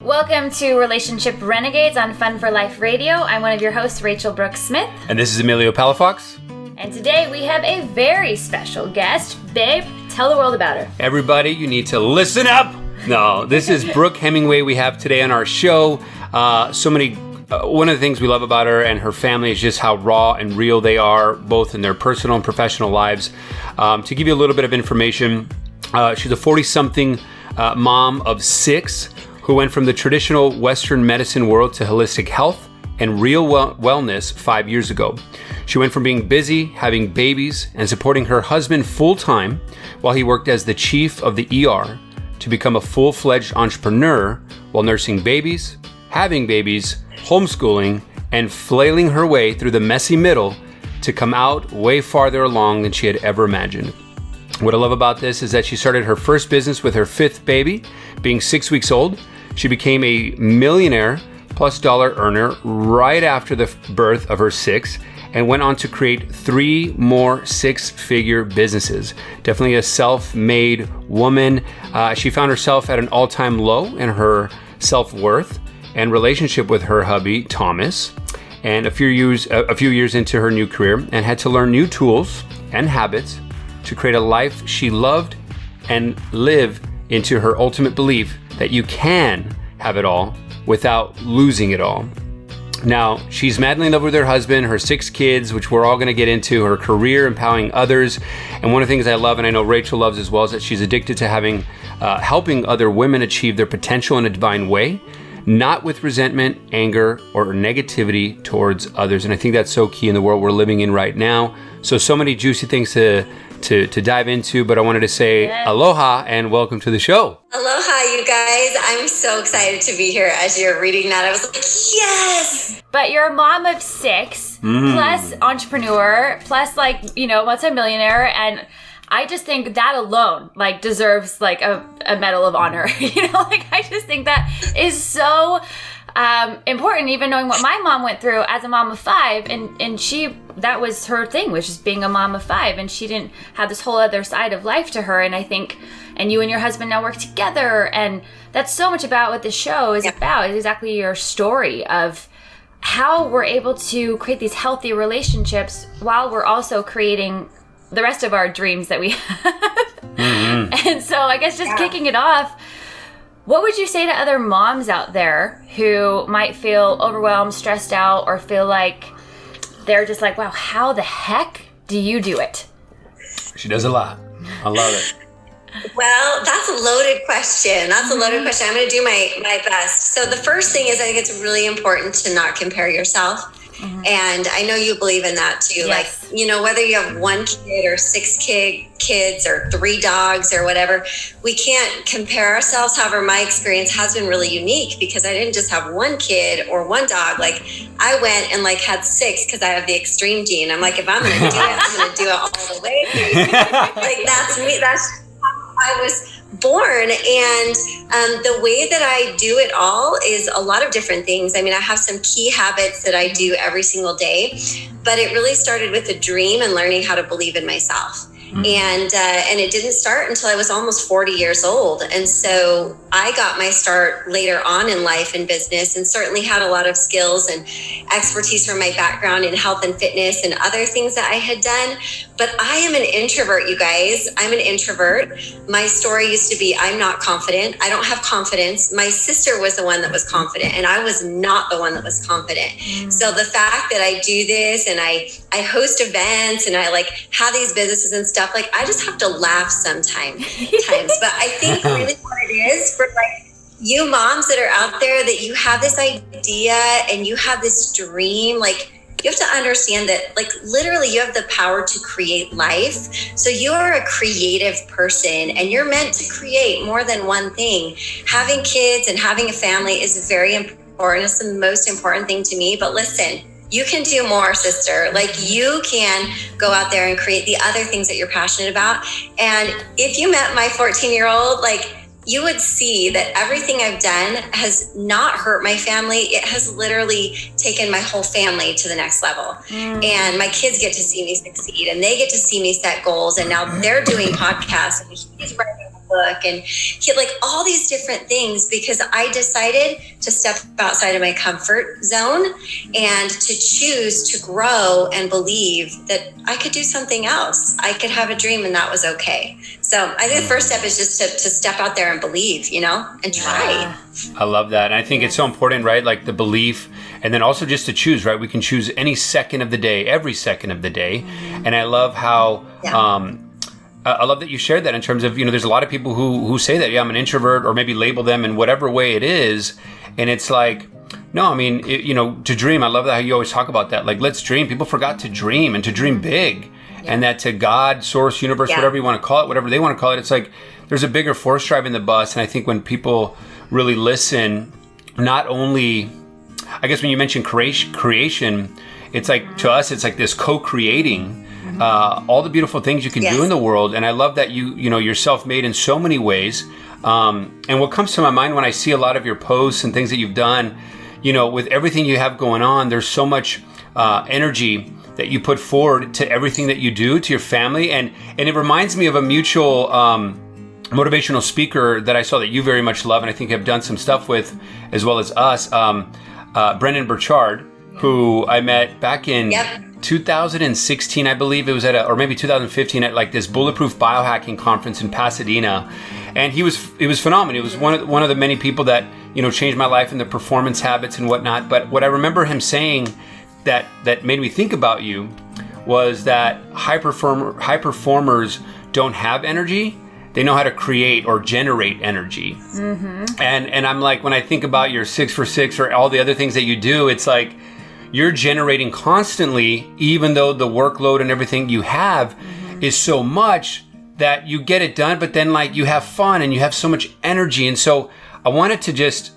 Welcome to Relationship Renegades on Fun for Life Radio. I'm one of your hosts, Rachele Brooke Smith. And this is Emilio Palafox. And today we have a very special guest. Babe, tell the world about her. Everybody, you need to listen up. No, this is Brooke Hemingway we have today on our show. One of the things we love about her and her family is just how raw and real they are, both in their personal and professional lives. To give you a little bit of information, she's a 40-something mom of 6 who went from the traditional Western medicine world to holistic health and real wellness 5 years ago. She went from being busy, having babies, and supporting her husband full-time while he worked as the chief of the ER to become a full-fledged entrepreneur while nursing babies, having babies, homeschooling, and flailing her way through the messy middle to come out way farther along than she had ever imagined. What I love about this is that she started her first business with her 5th baby, being 6 weeks old. She became a millionaire plus dollar earner right after the birth of her 6th and went on to create 3 more 6-figure businesses. Definitely a self-made woman. She found herself at an all-time low in her self-worth and relationship with her hubby, Thomas, and a few years into her new career, and had to learn new tools and habits to create a life she loved and live into her ultimate belief that you can have it all without losing it all. Now, she's madly in love with her husband, her 6 kids, which we're all going to get into, her career, empowering others. And one of the things I love, and I know Rachel loves as well, is that she's addicted to helping other women achieve their potential in a divine way, not with resentment, anger, or negativity towards others. And I think that's so key in the world we're living in right now. So many juicy things to dive into, but I wanted to say aloha and welcome to the show. Aloha, you guys. I'm so excited to be here. As you're reading that, I was like, yes! But you're a mom of 6, plus entrepreneur, plus multimillionaire, and I just think that alone deserves a medal of honor. I just think that is so important, even knowing what my mom went through as a mom of 5, and that was her thing, was just being a mom of 5, and she didn't have this whole other side of life to her. And I think, and you and your husband now work together, and that's so much about what the show is about, is exactly your story of how we're able to create these healthy relationships while we're also creating the rest of our dreams that we have. And so I guess just kicking it off, what would you say to other moms out there who might feel overwhelmed, stressed out, or feel like they're just like, wow, how the heck do you do it? She does a lot. I love it. Well, that's a loaded question. I'm going to do my best. So the first thing is, I think it's really important to not compare yourself. And I know you believe in that too. Yes. Whether you have 1 kid or 6 kids or 3 dogs or whatever, we can't compare ourselves. However, my experience has been really unique because I didn't just have 1 kid or 1 dog. I went and had 6 because I have the extreme gene. I'm like, if I'm going to do it, I'm going to do it all the way. That's me. That's how I was born. And the way that I do it all is a lot of different things. I mean, I have some key habits that I do every single day, but it really started with a dream and learning how to believe in myself. And it didn't start until I was almost 40 years old. And so I got my start later on in life and business, and certainly had a lot of skills and expertise from my background in health and fitness and other things that I had done. But I am an introvert, you guys. I'm an introvert. My story used to be, I'm not confident. I don't have confidence. My sister was the one that was confident, and I was not the one that was confident. So the fact that I do this and I host events and I have these businesses and stuff, I just have to laugh sometimes. But I think really what it is for you moms that are out there, that you have this idea and you have this dream, you have to understand that literally you have the power to create life. So you are a creative person and you're meant to create more than one thing. Having kids and having a family is very important. It's the most important thing to me. But listen, you can do more, sister. You can go out there and create the other things that you're passionate about. And if you met my 14-year-old, you would see that everything I've done has not hurt my family. It has literally taken my whole family to the next level. And my kids get to see me succeed, and they get to see me set goals. And now they're doing podcasts, and he's writing a book, and he like all these different things because I decided to step outside of my comfort zone and to choose to grow and believe that I could do something else. I could have a dream and that was okay. So I think the first step is just to step out there and believe, and try. I love that. And I think it's so important, right? Like the belief, and then also just to choose, right? We can choose any second of the day, every second of the day. And I love how, I love that you shared that in terms of, there's a lot of people who say that, I'm an introvert, or maybe label them in whatever way it is. And it's like, no, I mean, to dream. I love that how you always talk about that. Like, let's dream. People forgot to dream and to dream big. And that to God, source, universe, whatever you want to call it, whatever they want to call it, it's like there's a bigger force driving the bus. And I think when people really listen, not only, I guess when you mention creation, it's like, to us, it's like this co-creating all the beautiful things you can do in the world. And I love that you're self-made in so many ways. And what comes to my mind when I see a lot of your posts and things that you've done, with everything you have going on, there's so much energy that you put forward to everything that you do, to your family. And it reminds me of a mutual motivational speaker that I saw that you very much love, and I think have done some stuff with, as well as us, Brendon Burchard, who I met back in 2016, I believe it was or maybe 2015 at like this Bulletproof Biohacking Conference in Pasadena. And it was phenomenal. It was one of the many people that, changed my life in the performance habits and whatnot. But what I remember him saying that made me think about you was that high performers don't have energy. They know how to create or generate energy. And I'm like, when I think about your 6 for 6 or all the other things that you do, it's like you're generating constantly, even though the workload and everything you have is so much that you get it done, but then like you have fun and you have so much energy. And so I wanted to just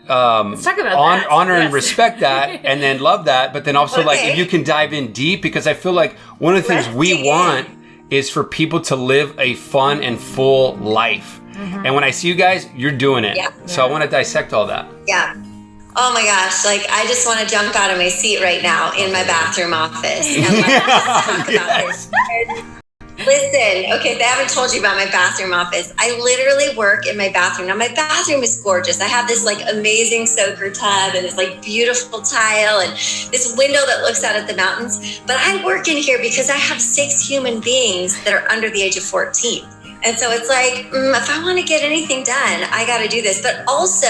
let's talk about honor and respect that, and then love that. But then also like if you can dive in deep, because I feel like one of the things we want is for people to live a fun and full life. And when I see you guys, you're doing it. So I want to dissect all that. Oh my gosh, like I just want to jump out of my seat right now in my bathroom office and let's talk about this. Listen, okay, they haven't told you about my bathroom office. I literally work in my bathroom. Now my bathroom is gorgeous. I have this like amazing soaker tub and this like beautiful tile and this window that looks out at the mountains. But I work in here because I have 6 human beings that are under the age of 14. And so it's like, if I want to get anything done, I got to do this. But also,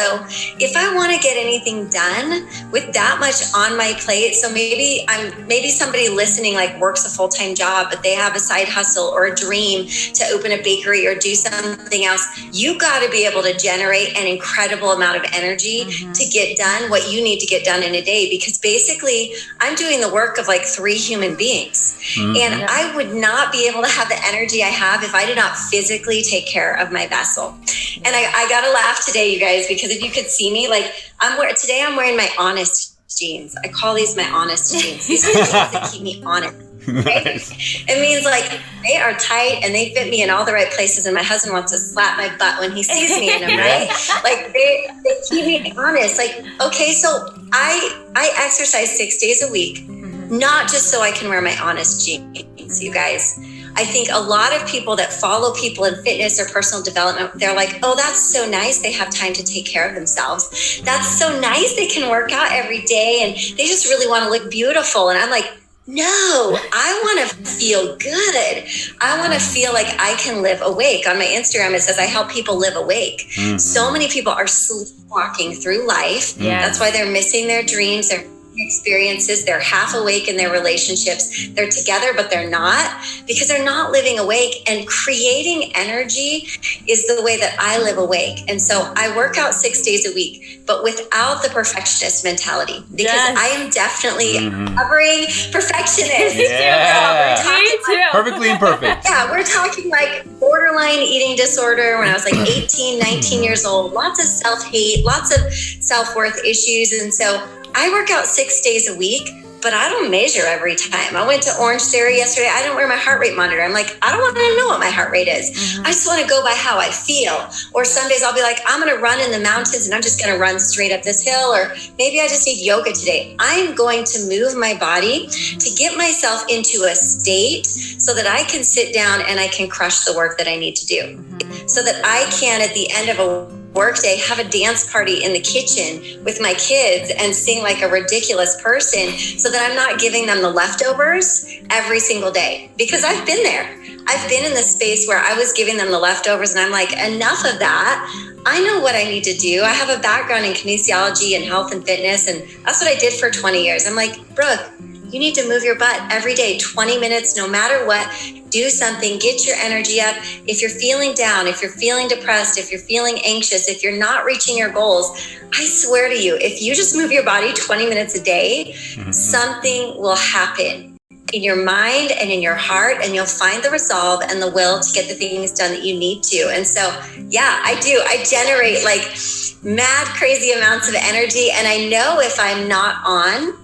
if I want to get anything done with that much on my plate, so maybe somebody listening like works a full-time job, but they have a side hustle or a dream to open a bakery or do something else. You got to be able to generate an incredible amount of energy to get done what you need to get done in a day. Because basically, I'm doing the work of like 3 human beings. And I would not be able to have the energy I have if I did not physically take care of my vessel. And I gotta laugh today, you guys, because if you could see me, like I'm wearing my honest jeans. I call these my honest jeans. These are the jeans that keep me honest. Right? Nice. It means like they are tight and they fit me in all the right places, and my husband wants to slap my butt when he sees me in them, right? Like they keep me honest. Like, okay, so I exercise 6 days a week, not just so I can wear my honest jeans, you guys. I think a lot of people that follow people in fitness or personal development, they're like, oh, that's so nice. They have time to take care of themselves. That's so nice. They can work out every day and they just really want to look beautiful. And I'm like, no, I want to feel good. I want to feel like I can live awake. On my Instagram, it says I help people live awake. So many people are sleepwalking through life. That's why they're missing their dreams. They're experiences. They're half awake in their relationships. They're together, but they're not, because they're not living awake. And creating energy is the way that I live awake. And so I work out 6 days a week, but without the perfectionist mentality, because I am definitely hovering perfectionist. Me too. Perfectly imperfect. Yeah, we're talking like borderline eating disorder when I was like 18, 19 years old. Lots of self-hate, lots of self-worth issues. And so I work out 6 days a week, but I don't measure every time. I went to Orange Theory yesterday. I don't wear my heart rate monitor. I'm like, I don't want to know what my heart rate is. I just want to go by how I feel. Or some days I'll be like, I'm going to run in the mountains and I'm just going to run straight up this hill. Or maybe I just need yoga today. I'm going to move my body to get myself into a state so that I can sit down and I can crush the work that I need to do. so that I can, at the end of a workday, have a dance party in the kitchen with my kids and sing like a ridiculous person, so that I'm not giving them the leftovers every single day. Because I've been there. I've been in the space where I was giving them the leftovers and I'm like, enough of that. I know what I need to do. I have a background in kinesiology and health and fitness, and that's what I did for 20 years. I'm like, Brooke, you need to move your butt every day, 20 minutes, no matter what. Do something, get your energy up. If you're feeling down, if you're feeling depressed, if you're feeling anxious, if you're not reaching your goals, I swear to you, if you just move your body 20 minutes a day, something will happen in your mind and in your heart, and you'll find the resolve and the will to get the things done that you need to. And so, yeah, I do. I generate like mad, crazy amounts of energy. And I know if I'm not on,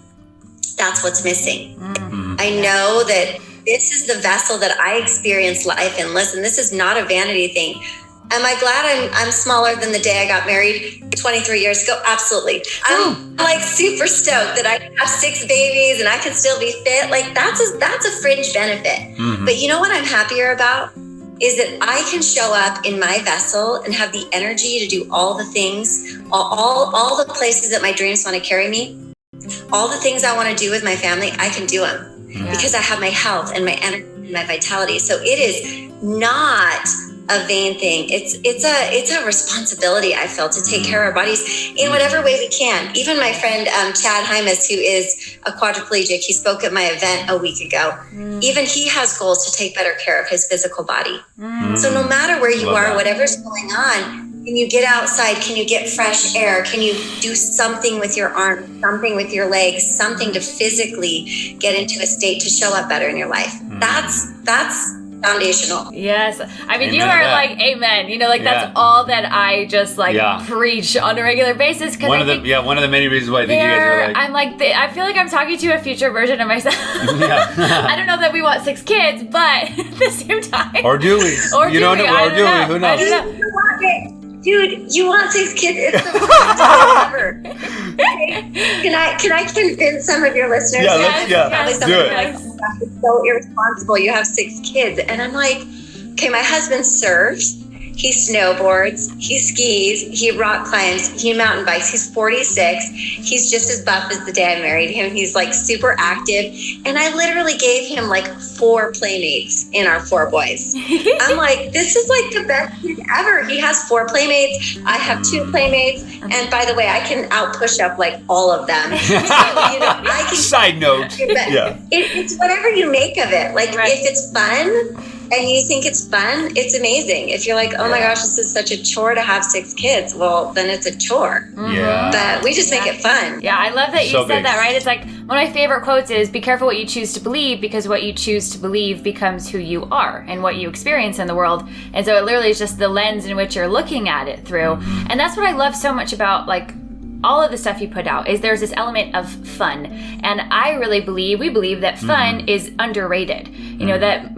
that's what's missing. I know that this is the vessel that I experience life in. Listen, this is not a vanity thing. Am I glad I'm smaller than the day I got married 23 years ago? Absolutely. I'm like super stoked that I have 6 babies and I can still be fit. Like that's a fringe benefit. But you know what I'm happier about is that I can show up in my vessel and have the energy to do all the things, all the places that my dreams want to carry me, all the things I want to do with my family. I can do them because I have my health and my energy and my vitality. So it is not a vain thing. It's a responsibility, I feel, to take care of our bodies in whatever way we can. Even my friend Chad Hymas, who is a quadriplegic, he spoke at my event a week ago. Even he has goals to take better care of his physical body. So no matter where you are, whatever's going on, can you get outside? Can you get fresh air? Can you do something with your arms, something with your legs, something to physically get into a state to show up better in your life? That's foundational. Yes. I mean, you are like, amen. You know, like that's all that I just like preach on a regular basis. One of the many reasons why I think you guys are like. I'm like, I feel like I'm talking to a future version of myself. I don't know that we want 6 kids, but at the same time. Or do we? Or do we? Who knows? I don't know. Dude, you want 6 kids? It's the best time ever. Can I convince some of your listeners? Let's do it. Like, it's so irresponsible. You have 6 kids. And I'm like, okay, my husband surfs. He snowboards, he skis, he rock climbs, he mountain bikes. He's 46. He's just as buff as the day I married him. He's like super active. And I literally gave him like 4 playmates in our 4 boys. I'm like, this is like the best kid ever. He has 4 playmates. I have 2 playmates. And by the way, I can out push up like all of them. So, I can. Side note. It's whatever you make of it. Like if it's fun, and you think it's fun, it's amazing. If you're like, oh my gosh, this is such a chore to have 6 kids, well, then it's a chore. But we just make it fun. Yeah, I love that you said that, right? It's like, one of my favorite quotes is, be careful what you choose to believe, because what you choose to believe becomes who you are and what you experience in the world. And so it literally is just the lens in which you're looking at it through. And that's what I love so much about like all of the stuff you put out, is there's this element of fun. And I really we believe that fun is underrated. You know, that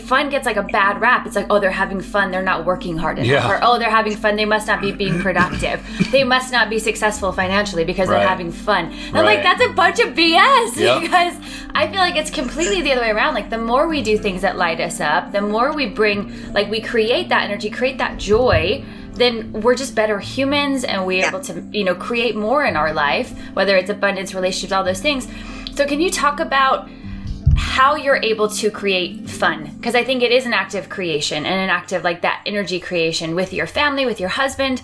fun gets like a bad rap. It's like, oh, they're having fun, they're not working hard enough. Or, oh, they're having fun, they must not be being productive. They must not be successful financially because they're having fun. And I'm like, that's a bunch of BS. Because I feel like it's completely the other way around. Like the more we do things that light us up, the more we bring, like we create that energy, create that joy, then we're just better humans, and we're able to, create more in our life, whether it's abundance, relationships, all those things. So can you talk about how you're able to create fun? Because I think it is an act of creation, and an act of like that energy creation with your family, with your husband,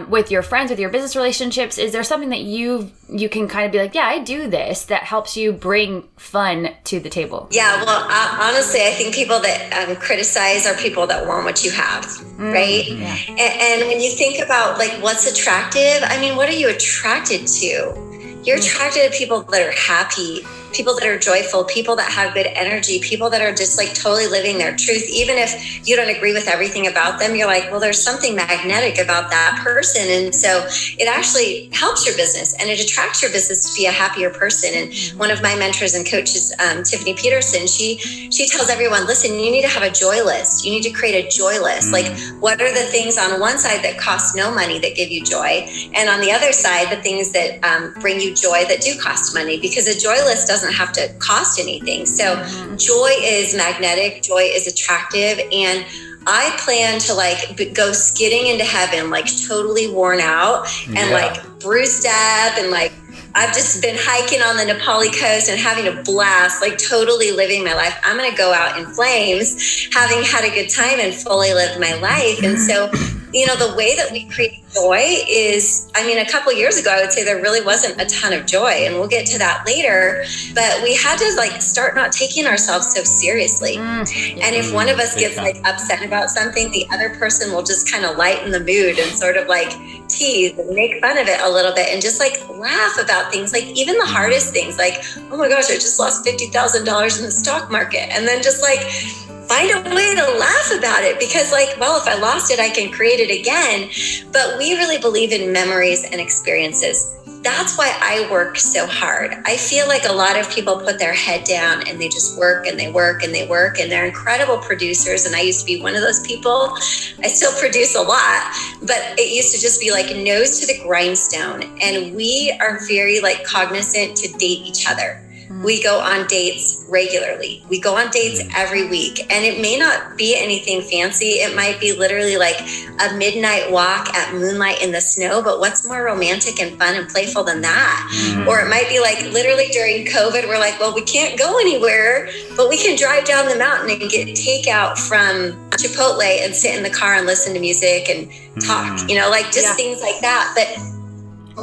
with your friends, with your business relationships. Is there something that you can kind of be like, yeah, I do this, that helps you bring fun to the table? Yeah, well, honestly, I think people that criticize are people that want what you have, right? Yeah. And when you think about like what's attractive, I mean, what are you attracted to? You're attracted to people that are happy, people that are joyful, people that have good energy, people that are just like totally living their truth. Even if you don't agree with everything about them, you're like, well, there's something magnetic about that person. And so it actually helps your business, and it attracts your business to be a happier person. And one of my mentors and coaches, Tiffany Peterson, she tells everyone, listen, you need to have a joy list. You need to create a joy list. Like, what are the things on one side that cost no money that give you joy? And on the other side, the things that bring you joy that do cost money, because a joy list doesn't have to cost anything. So joy is magnetic, joy is attractive. And I plan to like go skidding into heaven, like totally worn out and like bruised up, and like I've just been hiking on the Nepali coast and having a blast, like totally living my life. I'm going to go out in flames, having had a good time and fully lived my life. And so, you know, the way that we create joy is, I mean, a couple of years ago, I would say there really wasn't a ton of joy, and we'll get to that later, but we had to like start not taking ourselves so seriously. And if one of us gets like upset about something, the other person will just kind of lighten the mood and sort of like tease and make fun of it a little bit and just like laugh about things, like even the hardest things, like, oh my gosh, I just lost $50,000 in the stock market. And then just like find a way to laugh about it, because like, well, if I lost it, I can create it again. But we really believe in memories and experiences. That's why I work so hard. I feel like a lot of people put their head down and they just work and they work and they work, and they're incredible producers. And I used to be one of those people. I still produce a lot, but it used to just be like nose to the grindstone. And we are very like cognizant to date each other. We go on dates regularly. We go on dates every week. And it may not be anything fancy. It might be literally like a midnight walk at moonlight in the snow. But what's more romantic and fun and playful than that? Or it might be like literally during COVID, we're like, well, we can't go anywhere, but we can drive down the mountain and get takeout from Chipotle and sit in the car and listen to music and talk, you know, like just things like that. But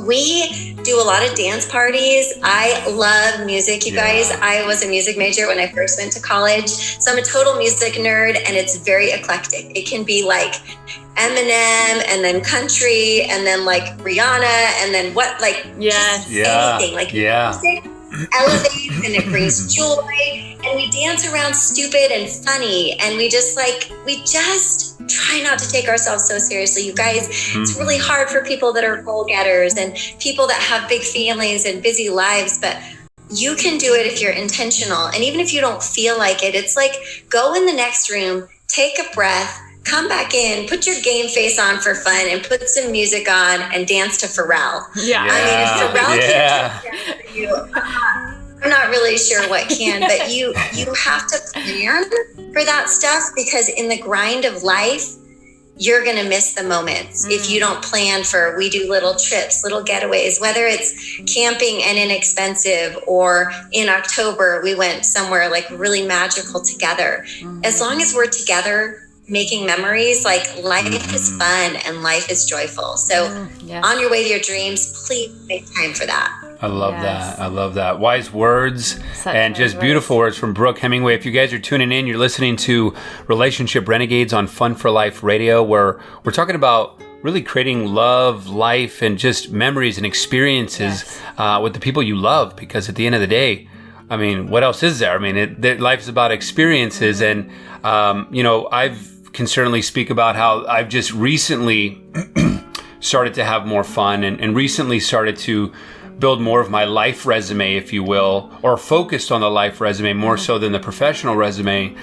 we do a lot of dance parties. I love music, you guys. I was a music major when I first went to college. So I'm a total music nerd, and it's very eclectic. It can be like Eminem, and then country, and then like Rihanna, and then what, like just anything. Like music elevates and it brings joy, and we dance around stupid and funny, and we just try not to take ourselves so seriously, you guys. It's really hard for people that are goal-getters and people that have big families and busy lives, but you can do it if you're intentional. And even if you don't feel like it, it's like go in the next room, take a breath, come back in, put your game face on for fun, and put some music on and dance to Pharrell. I mean, if Pharrell can't dance for you, I'm not really sure what can, but you have to plan for that stuff, because in the grind of life, you're going to miss the moments if you don't plan for. We do little trips, little getaways, whether it's camping and inexpensive, or in October, we went somewhere like really magical together. As long as we're together making memories, like life is fun and life is joyful. So on your way to your dreams, please make time for that. I love that. I love that. Wise words and just beautiful words from Brooke Hemingway. If you guys are tuning in, you're listening to Relationship Renegades on Fun for Life Radio, where we're talking about really creating love, life, and just memories and experiences with the people you love. Because at the end of the day, I mean, what else is there? I mean, life is about experiences. And, you know, I can certainly speak about how I've just recently started to have more fun and recently started to build more of my life resume, if you will, or focused on the life resume more so than the professional resume,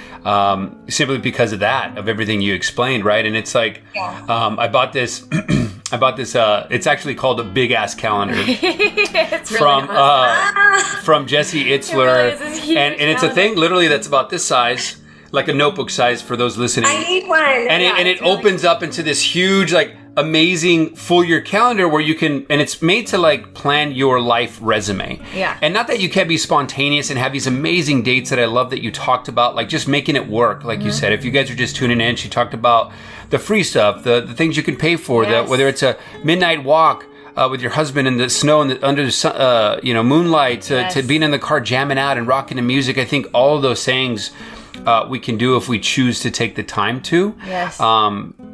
simply because of that, of everything you explained, right? And it's like, I bought this, it's actually called a big ass calendar it's from Jesse Itzler. It really and it's a thing literally that's about this size, like a notebook size for those listening. I need one. And it opens up into this huge, like, amazing full year calendar where you can, and it's made to like plan your life resume. And not that you can't be spontaneous and have these amazing dates that I love that you talked about, like just making it work, like you said. If you guys are just tuning in, she talked about the free stuff, the things you can pay for, whether it's a midnight walk with your husband in the snow and under the sun, moonlight, to being in the car jamming out and rocking the music. I think all of those things we can do if we choose to take the time to.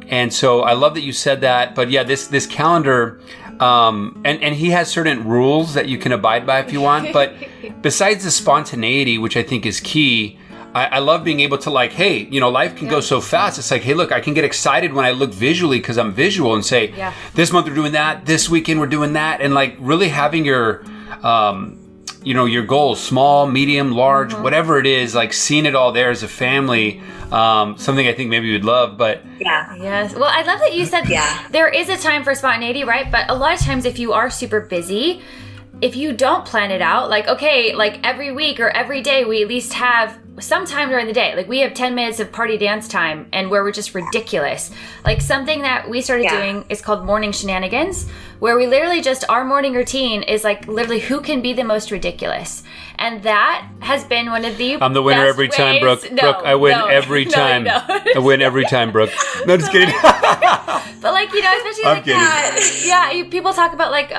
And so I love that you said that. But yeah, this calendar, and he has certain rules that you can abide by if you want. But besides the spontaneity, which I think is key, I love being able to like, hey, life can go so fast. It's like, hey, look, I can get excited when I look visually because I'm visual and say, this month we're doing that, this weekend we're doing that. And like really having your your goals, small, medium, large, whatever it is, like seeing it all there as a family, something I think maybe you'd love, but... Yes. Well, I love that you said there is a time for spontaneity, right? But a lot of times if you are super busy, if you don't plan it out, like, okay, like every week or every day, we at least have sometime during the day. Like we have 10 minutes of party dance time and where we're just ridiculous. Like something that we started doing is called morning shenanigans, where we literally just, our morning routine is like literally who can be the most ridiculous. And that has been one of the I'm the winner best every ways. time, Brooke. No, Brooke, I win no, every no, time. no. I win every time, Brooke. No, just kidding. But like, you know, especially I'm like kidding. that. Yeah, people talk about like,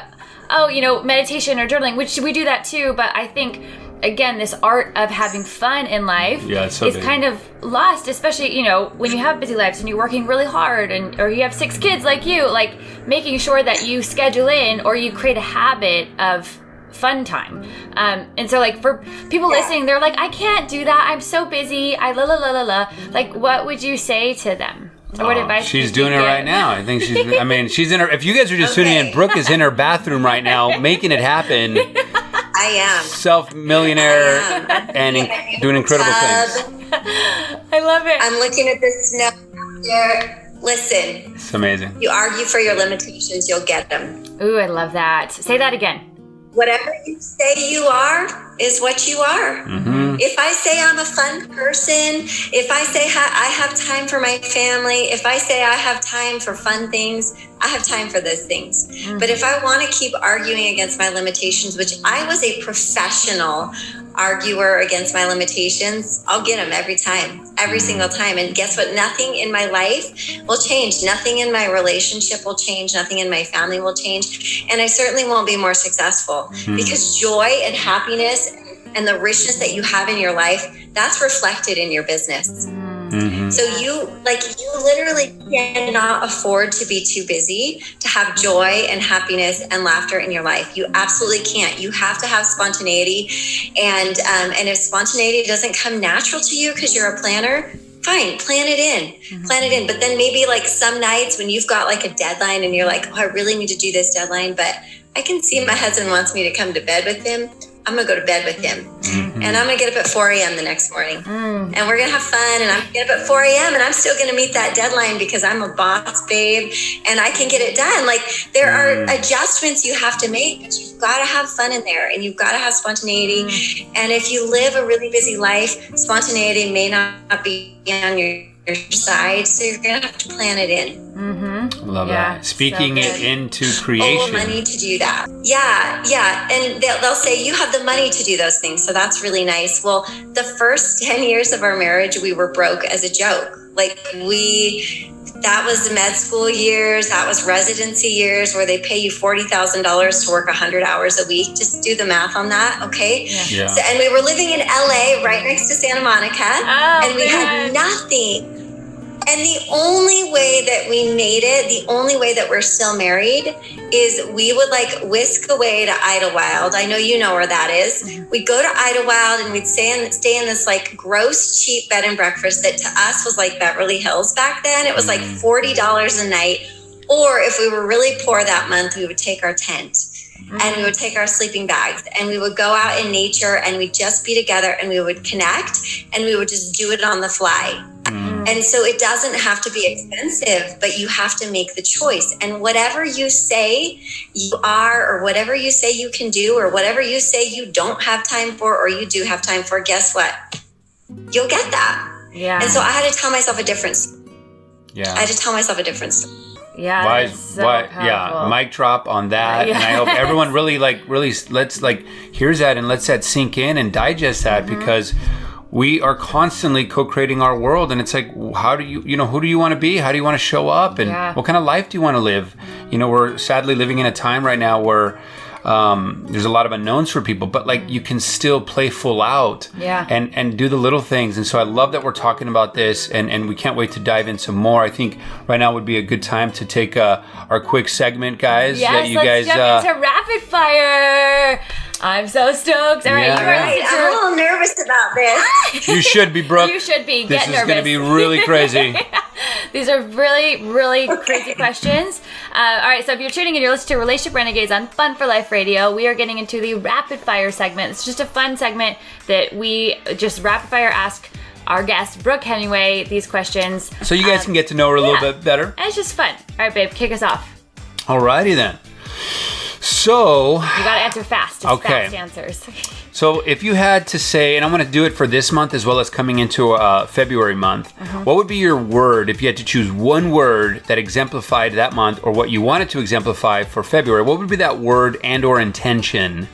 oh, you know, meditation or journaling, which we do that too. But I think, again, this art of having fun in life is kind of lost, especially, you know, when you have busy lives and you're working really hard or you have 6 kids like you, like making sure that you schedule in or you create a habit of fun time. And so like for people listening, they're like, I can't do that. I'm so busy. Like, what would you say to them? What advice she's doing it right now. I think she's in her, if you guys are just tuning in, Brooke is in her bathroom right now, making it happen. I am. Self-millionaire and doing incredible things. I love it. I'm looking at this note out there. Listen. It's amazing. You argue for your limitations, you'll get them. Ooh, I love that. Say that again. Whatever you say you are is what you are. Mm-hmm. If I say I'm a fun person, if I say I have time for my family, if I say I have time for fun things, I have time for those things. Mm-hmm. But if I want to keep arguing against my limitations, which I was a professional arguer against my limitations, I'll get them every time, every single time. And guess what? Nothing in my life will change. Nothing in my relationship will change. Nothing in my family will change. And I certainly won't be more successful because joy and happiness and the richness that you have in your life, that's reflected in your business. Mm-hmm. So you literally cannot afford to be too busy to have joy and happiness and laughter in your life. You absolutely can't. You have to have spontaneity. And if spontaneity doesn't come natural to you because you're a planner, fine, plan it in. Mm-hmm. Plan it in. But then maybe like some nights when you've got like a deadline and you're like, oh, I really need to do this deadline, but I can see my husband wants me to come to bed with him. I'm going to go to bed with him. Mm-hmm. And I'm going to get up at 4 a.m. the next morning. And we're going to have fun. And I'm going to get up at 4 a.m. and I'm still going to meet that deadline because I'm a boss babe and I can get it done. Like there are adjustments you have to make, but you've got to have fun in there and you've got to have spontaneity. And if you live a really busy life, spontaneity may not be on your side. So you're going to have to plan it in. Love that. Speaking it into creation. All money to do that. Yeah. And they'll say you have the money to do those things. So that's really nice. Well, the first 10 years of our marriage, we were broke as a joke. Like that was the med school years. That was residency years where they pay you $40,000 to work 100 hours a week. Just do the math on that. Okay. Yeah. So, and we were living in LA right next to Santa Monica and we had nothing. And the only way that we made it, the only way that we're still married is we would like whisk away to Idlewild. I know you know where that is. We'd go to Idlewild and we'd stay in this like gross, cheap bed and breakfast that to us was like Beverly Hills back then. It was like $40 a night. Or if we were really poor that month, we would take our tent and we would take our sleeping bags and we would go out in nature and we'd just be together and we would connect and we would just do it on the fly. And so it doesn't have to be expensive, but you have to make the choice. And whatever you say you are, or whatever you say you can do, or whatever you say you don't have time for, or you do have time for, guess what? You'll get that. Yeah. And so I had to tell myself a difference. Yeah. I had to tell myself a difference. Yeah. Yeah. Mic drop on that. And I hope everyone really let's hears that and lets that sink in and digest that because we are constantly co-creating our world. And it's like, how do who do you want to be? How do you want to show up? And what kind of life do you want to live? You know, we're sadly living in a time right now where there's a lot of unknowns for people, but like you can still play full out and do the little things. And so I love that we're talking about this and we can't wait to dive in some more. I think right now would be a good time to take our quick segment, guys. Yes, let's jump into rapid fire. I'm so stoked. All right, I'm a little nervous about this. You should be, Brooke. You should be. This Get is nervous. going to be really crazy. These are really, really crazy questions. All right, so if you're tuning in, you're listening to Relationship Renegades on Fun for Life Radio. We are getting into the rapid fire segment. It's just a fun segment that we just rapid fire ask our guest, Brooke Hemingway, these questions. So you guys can get to know her a little bit better. And it's just fun. All right, babe, kick us off. Alrighty then. So You got to answer fast. It's Okay. fast answers. So if you had to say, and I want to do it for this month as well as coming into February month, what would be your word if you had to choose one word that exemplified that month or what you wanted to exemplify for February? What would be that word and or intention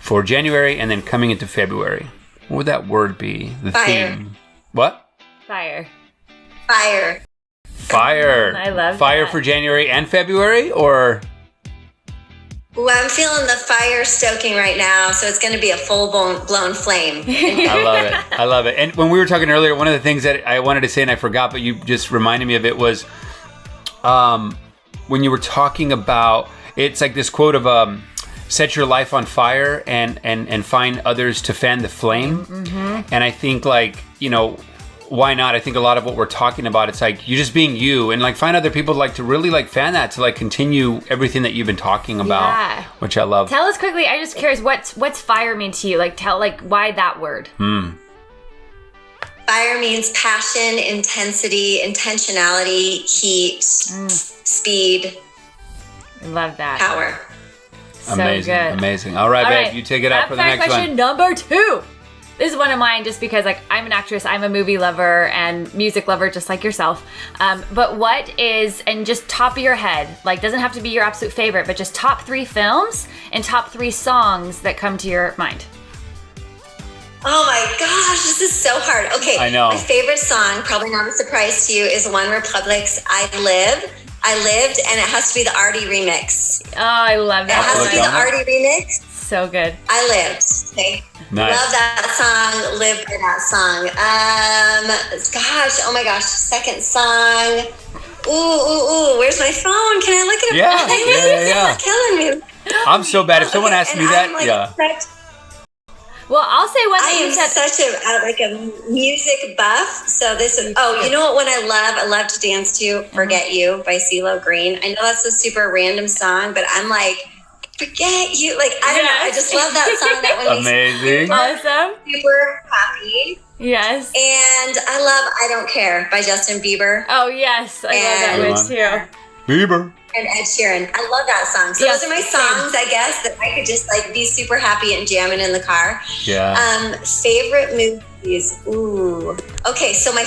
for January and then coming into February? What would that word be? The Fire. theme. What? Fire. Fire. Fire. I love Fire that. for January and February, or? Ooh, I'm feeling the fire stoking right now, so it's going to be a full-blown flame. I love it. I love it. And when we were talking earlier, one of the things that I wanted to say and I forgot, but you just reminded me of it was when you were talking about, it's like this quote of set your life on fire and find others to fan the flame. Mm-hmm. And I think like, you know, why not? I think a lot of what we're talking about, it's like you're just being you and like find other people like to really like fan that to like continue everything that you've been talking about, Yeah. which I love. Tell us quickly. I'm just curious. What's fire mean to you? Like why that word? Fire means passion, intensity, intentionality, heat, speed, I love that. power. So Amazing. good. Amazing. All right, All babe, right. you take it out for the Rapid next fire question one. number 2. This is one of mine just because like I'm an actress, I'm a movie lover and music lover just like yourself. But what is, and just top of your head, like doesn't have to be your absolute favorite, but just top 3 films and top 3 songs that come to your mind. Oh my gosh, this is so hard. Okay, I know. My favorite song, probably not a surprise to you, is One Republic's I Live. I Lived, and it has to be the Artie remix. Oh, I love It has that to be one. the Artie remix. So good. I Lived. Okay. Nice. Love that song. Live by that song. Gosh, oh my gosh. Second song. Ooh. Where's my phone? Can I look it up? Yeah. It's killing me. I'm so bad. If someone asked and me that, I'm, like, yeah. Well, I'll say one I that am you said. such a music buff. So this is, you know what one I love to dance to? Forget You by CeeLo Green. I know that's a super random song, but I'm like, forget you. Like, I don't know. I just love that song. That one makes me Amazing. Awesome. super happy. Yes. And I love I Don't Care by Justin Bieber Oh, yes. I love that And- one too. Bieber. and Ed Sheeran. I love that song. So Yes, those are my same. songs, I guess, that I could just like be super happy and jamming in the car. Yeah. Favorite movies. Ooh. Okay, so one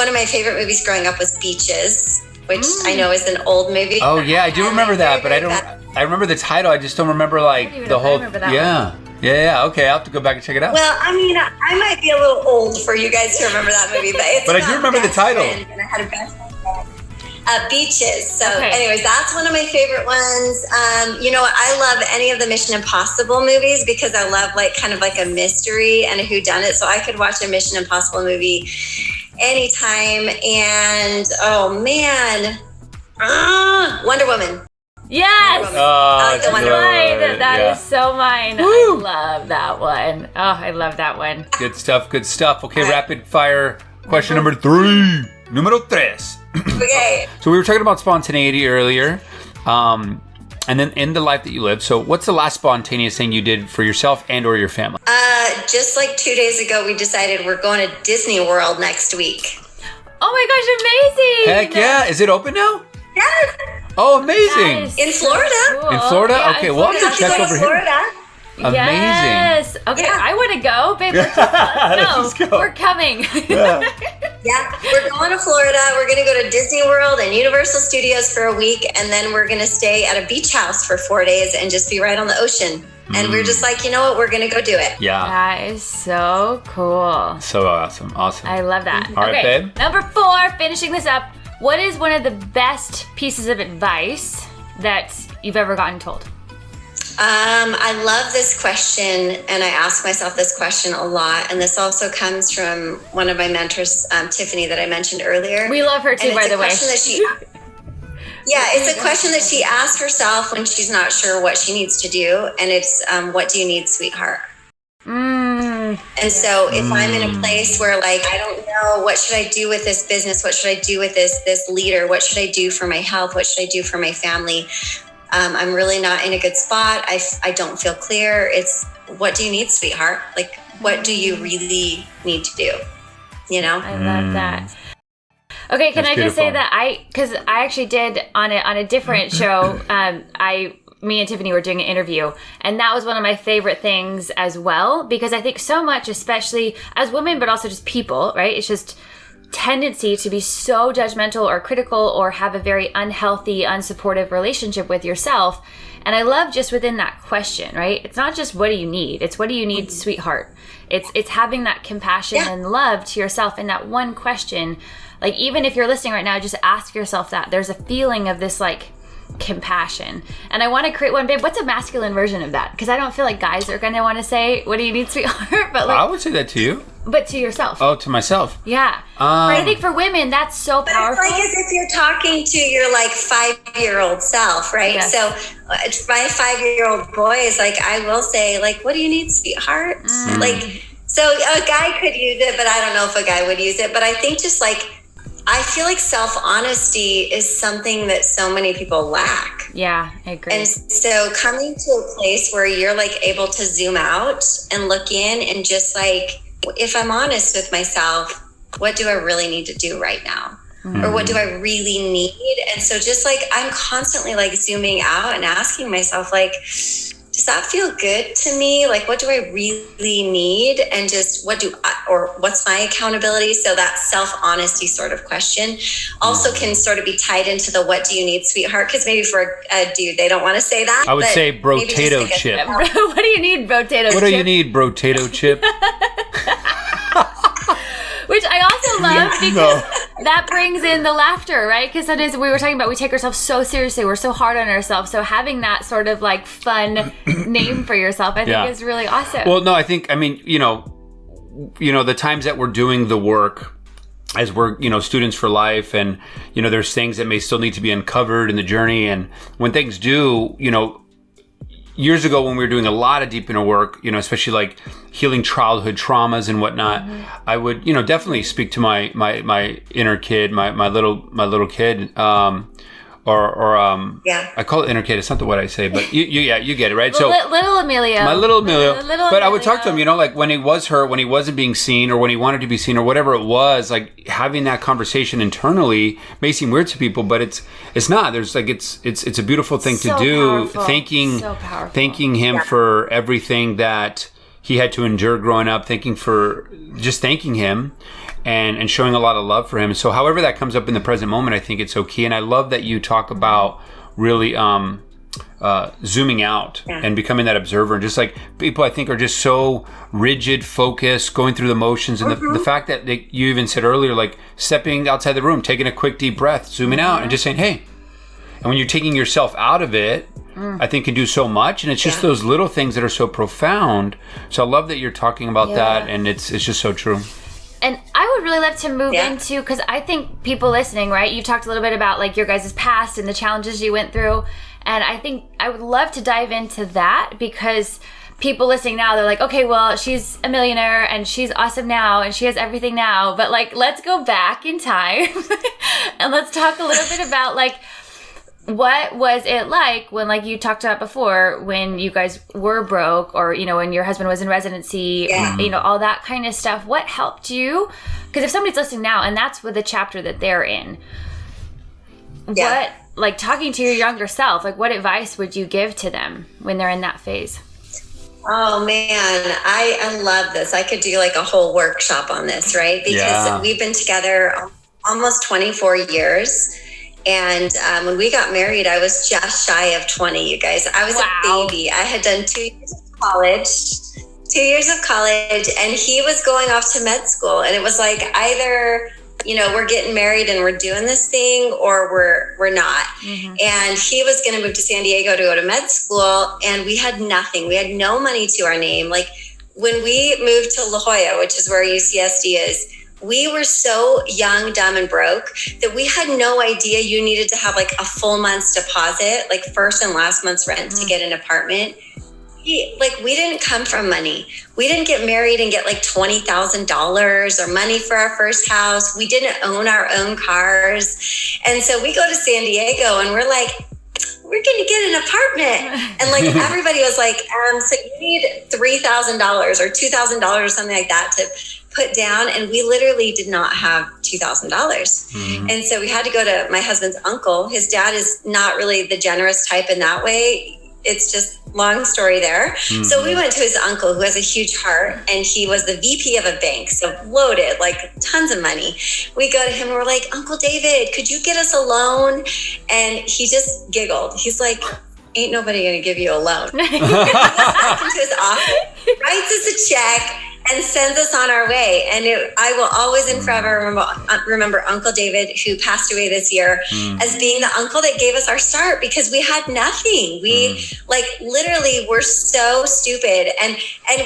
of my favorite movies growing up was Beaches, which I know is an old movie. Oh yeah, I do And remember my that, but I favorite- don't. I remember the title. I just don't remember like even the know if I whole. remember that Yeah. Okay, I'll have to go back and check it out. Well, I mean, I might be a little old for you guys to remember that movie, but it's But I do about remember the best title. friend, and I had a best friend. Beaches. So, Okay. anyways, that's one of my favorite ones. I love any of the Mission Impossible movies because I love like kind of like a mystery and a whodunit. So I could watch a Mission Impossible movie anytime. And oh man, Wonder Woman. Yes. Wonder Woman. Oh, I like the it's Wonder good. Woman. That Yeah. is so mine. Woo. I love that one. Oh, I love that one. Good stuff. Good stuff. Okay, All right. rapid fire question number 3. Número 3. Okay. So we were talking about spontaneity earlier, and then in the life that you live. So what's the last spontaneous thing you did for yourself and or your family? Just like 2 days ago, we decided we're going to Disney World next week. Oh my gosh, amazing. Heck yeah! Is it open now? Yes. Oh, That amazing! is In so Florida. cool. In Florida? Yeah, Okay, in well, I'll Florida. have to check Go to over here. Florida. Amazing. Yes. Okay, Yeah. I want to go, babe. Let's Let's go. go. We're coming. Yeah, we're going to Florida. We're going to go to Disney World and Universal Studios for a week, and then we're going to stay at a beach house for 4 days and just be right on the ocean. And we're just like, you know what? We're going to go do it. Yeah. That is so cool. So awesome. Awesome. I love that. All right, Okay, babe. number 4, finishing this up. What is one of the best pieces of advice that you've ever gotten told? I love this question, and I ask myself this question a lot. And this also comes from one of my mentors, Tiffany, that I mentioned earlier. We love her too, And by it's a the way. question that she it's a question that she asks herself when she's not sure what she needs to do. And it's, what do you need, sweetheart? Mm, And so if I'm in a place where like, I don't know, what should I do with this business? What should I do with this leader? What should I do for my health? What should I do for my family? I'm really not in a good spot. I don't feel clear. It's, what do you need, sweetheart? Like, what do you really need to do? You know? I love that. Okay, can That's I just say beautiful. that because I actually did on a different show. I me and Tiffany were doing an interview, and that was one of my favorite things as well, because I think so much, especially as women, but also just people, right? It's just tendency to be so judgmental or critical or have a very unhealthy, unsupportive relationship with yourself. And I love just within that question, right? It's not just what do you need? It's what do you need, sweetheart? It's having that compassion and love to yourself in that one question. Like, even if you're listening right now, just ask yourself that. There's a feeling of this, like, compassion. And I want to create one, babe. What's a masculine version of that? Because I don't feel like guys are going to want to say, what do you need, sweetheart? But like, I would say that to you. But to yourself. Oh, to myself. Yeah. But I think for women, that's so powerful. It's like as if you're talking to your like 5-year-old self, right? Yes. So my 5-year-old boy is like, I will say, like, what do you need, sweetheart? Like, so a guy could use it, but I don't know if a guy would use it. But I think just like, I feel like self-honesty is something that so many people lack. Yeah, I agree. And so coming to a place where you're like able to zoom out and look in and just like, if I'm honest with myself, what do I really need to do right now? Or what do I really need? And so just like, I'm constantly like zooming out and asking myself, like, does that feel good to me? Like, what do I really need? And just what's my accountability? So that self-honesty sort of question also can sort of be tied into the, what do you need, sweetheart? Because maybe for a dude, they don't want to say that. I would say bro-tato chip. What do you need, bro-tato chip? What do you need, bro-tato chip? Which I also love because that brings in the laughter, right? Because sometimes we were talking about, we take ourselves so seriously. We're so hard on ourselves. So having that sort of like fun name for yourself, I think is really awesome. Well, no, I think, I mean, you know, the times that we're doing the work as we're, you know, students for life, and, you know, there's things that may still need to be uncovered in the journey. And when things do, you know, years ago when we were doing a lot of deep inner work, you know, especially like healing childhood traumas and whatnot, I would, you know, definitely speak to my inner kid, my little kid, I call it inner kid. It's not the what I say, but you get it, right? So little Emilio, my little Emilio. Little but I would talk to him, you know, like when he was hurt, when he wasn't being seen, or when he wanted to be seen, or whatever it was. Like having that conversation internally may seem weird to people, but it's not. There's like it's a beautiful thing to do. Powerful. Thanking him for everything that he had to endure growing up. Thanking him. And showing a lot of love for him. So however that comes up in the present moment, I think it's so key. And I love that you talk about really zooming out and becoming that observer. And just like people, I think, are just so rigid, focused, going through the motions. And the fact that you even said earlier, like stepping outside the room, taking a quick deep breath, zooming out and just saying, hey. And when you're taking yourself out of it, I think can do so much. And it's just those little things that are so profound. So I love that you're talking about that. And it's just so true. And I would really love to move into, because I think people listening, right, you've talked a little bit about like your guys' past and the challenges you went through. And I think I would love to dive into that, because people listening now, they're like, okay, well, she's a millionaire and she's awesome now and she has everything now. But like, let's go back in time and let's talk a little bit about like, what was it like when, like you talked about before, when you guys were broke, or, you know, when your husband was in residency, you know, all that kind of stuff? What helped you? Because if somebody's listening now and that's with the chapter that they're in, what, like talking to your younger self, like what advice would you give to them when they're in that phase? Oh man, I love this. I could do like a whole workshop on this, right? Because we've been together almost 24 years. And when we got married, I was just shy of 20, you guys. I was a baby. I had done 2 years of college, and he was going off to med school. And it was like, either, you know, we're getting married and we're doing this thing, or we're not. And he was going to move to San Diego to go to med school, and we had nothing. We had no money to our name. Like when we moved to La Jolla, which is where UCSD is, we were so young, dumb, and broke that we had no idea you needed to have like a full month's deposit, like first and last month's rent to get an apartment. We didn't come from money. We didn't get married and get like $20,000 or money for our first house. We didn't own our own cars. And so we go to San Diego and we're like, we're going to get an apartment. And like everybody was like, so you need $3,000 or $2,000 or something like that to put down. And we literally did not have $2,000. And so we had to go to my husband's uncle. His dad is not really the generous type in that way. it's just long story there. Mm-hmm. So we went to his uncle who has a huge heart, and he was the VP of a bank. So loaded, like tons of money. We go to him and we're like, Uncle David, could you get us a loan? And he just giggled. He's like, ain't nobody going to give you a loan. He goes back into his office, writes us a check, and sends us on our way. And I will always and forever remember Uncle David, who passed away this year, as being the uncle that gave us our start, because we had nothing. We like literally were so stupid. And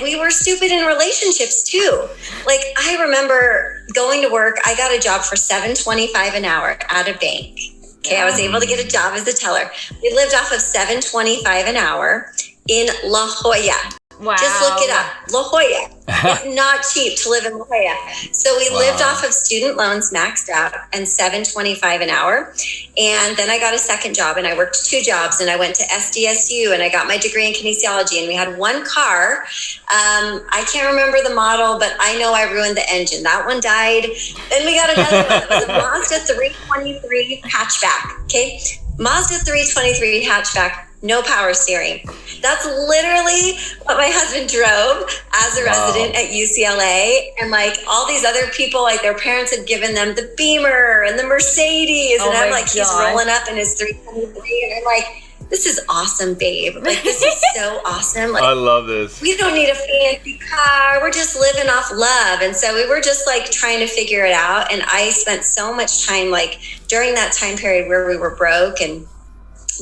we were stupid in relationships too. Like I remember going to work. I got a job for $7.25 an hour at a bank. Okay, I was able to get a job as a teller. We lived off of $7.25 an hour in La Jolla. Wow. Just look it up. La Jolla. It's not cheap to live in La Jolla. So we lived off of student loans maxed out and $7.25 an hour. And then I got a second job and I worked 2 jobs and I went to SDSU and I got my degree in kinesiology, and we had one car. I can't remember the model, but I know I ruined the engine. That one died. Then we got another one. It was a Mazda 323 hatchback. Okay. Mazda 323 hatchback. No power steering. That's literally what my husband drove as a resident at UCLA. And like all these other people, like their parents had given them the Beamer and the Mercedes. And I'm like, he's rolling up in his 323. And I'm like, this is awesome, babe. Like, this is so awesome. Like, I love this. We don't need a fancy car. We're just living off love. And so we were just like trying to figure it out. And I spent so much time like during that time period where we were broke and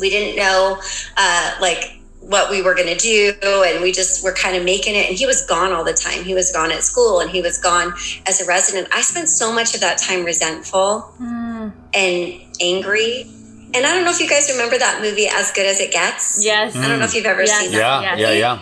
we didn't know like what we were going to do. And we just were kind of making it. And he was gone all the time. He was gone at school and he was gone as a resident. I spent so much of that time resentful and angry. And I don't know if you guys remember that movie, As Good As It Gets. Yes. I don't know if you've ever seen that. Yeah.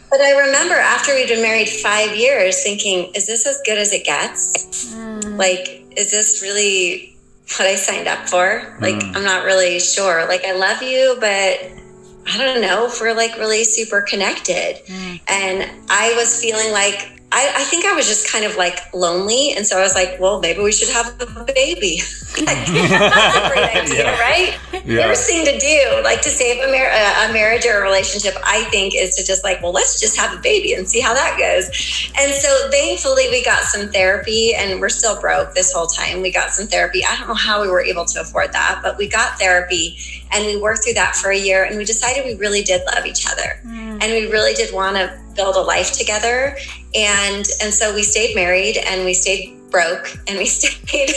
But I remember after we'd been married 5 years thinking, is this as good as it gets? Like, is this really what I signed up for? Like, I'm not really sure. Like, I love you, but I don't know if we're like really super connected. And I was feeling like, I think I was just kind of like lonely. And so I was like, well, maybe we should have a baby. That's a great idea, right? Worst thing to do, like to save a marriage or a relationship, I think, is to just like, well, let's just have a baby and see how that goes. And so thankfully we got some therapy, and we're still broke this whole time. We got some therapy. I don't know how we were able to afford that, but we got therapy and we worked through that for a year, and we decided we really did love each other. And we really did want to build a life together. And so we stayed married and we stayed broke and we stayed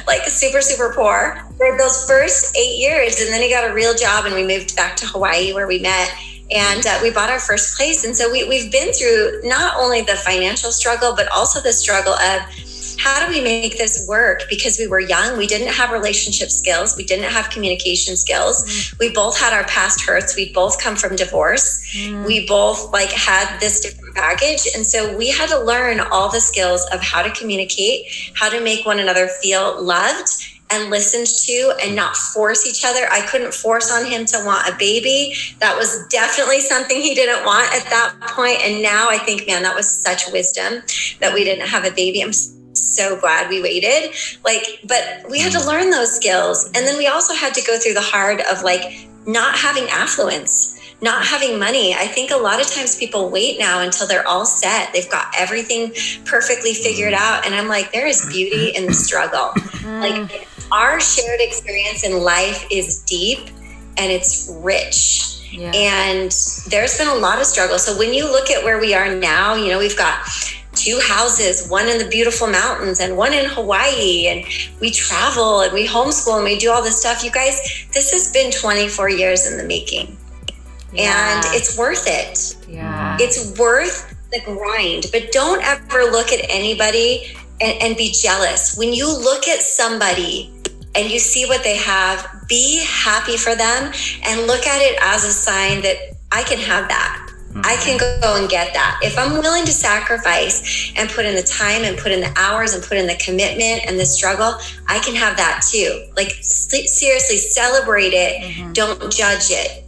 like super, super poor for those first 8 years. And then he got a real job and we moved back to Hawaii where we met, and we bought our first place. And so we've been through not only the financial struggle, but also the struggle of how do we make this work? Because we were young, we didn't have relationship skills, we didn't have communication skills. We both had our past hurts. We both come from divorce. We both like had this different baggage. And so we had to learn all the skills of how to communicate, how to make one another feel loved and listened to, and not force each other. I couldn't force on him to want a baby. That was definitely something he didn't want at that point. And now I think, man, that was such wisdom that we didn't have a baby. I'm so glad we waited. But we had to learn those skills. And then we also had to go through the hard of like not having affluence, not having money. I think a lot of times people wait now until they're all set. They've got everything perfectly figured out. And I'm like, there is beauty in the struggle. Like, our shared experience in life is deep and it's rich. And there's been a lot of struggle. So when you look at where we are now, you know, we've got 2 houses, one in the beautiful mountains and one in Hawaii, and we travel and we homeschool and we do all this stuff. You guys, this has been 24 years in the making, and it's worth it. It's worth the grind. But don't ever look at anybody and be jealous. When you look at somebody and you see what they have, be happy for them and look at it as a sign that I can have that. I can go and get that. If I'm willing to sacrifice and put in the time and put in the hours and put in the commitment and the struggle, I can have that too. Like, seriously, celebrate it. Don't judge it.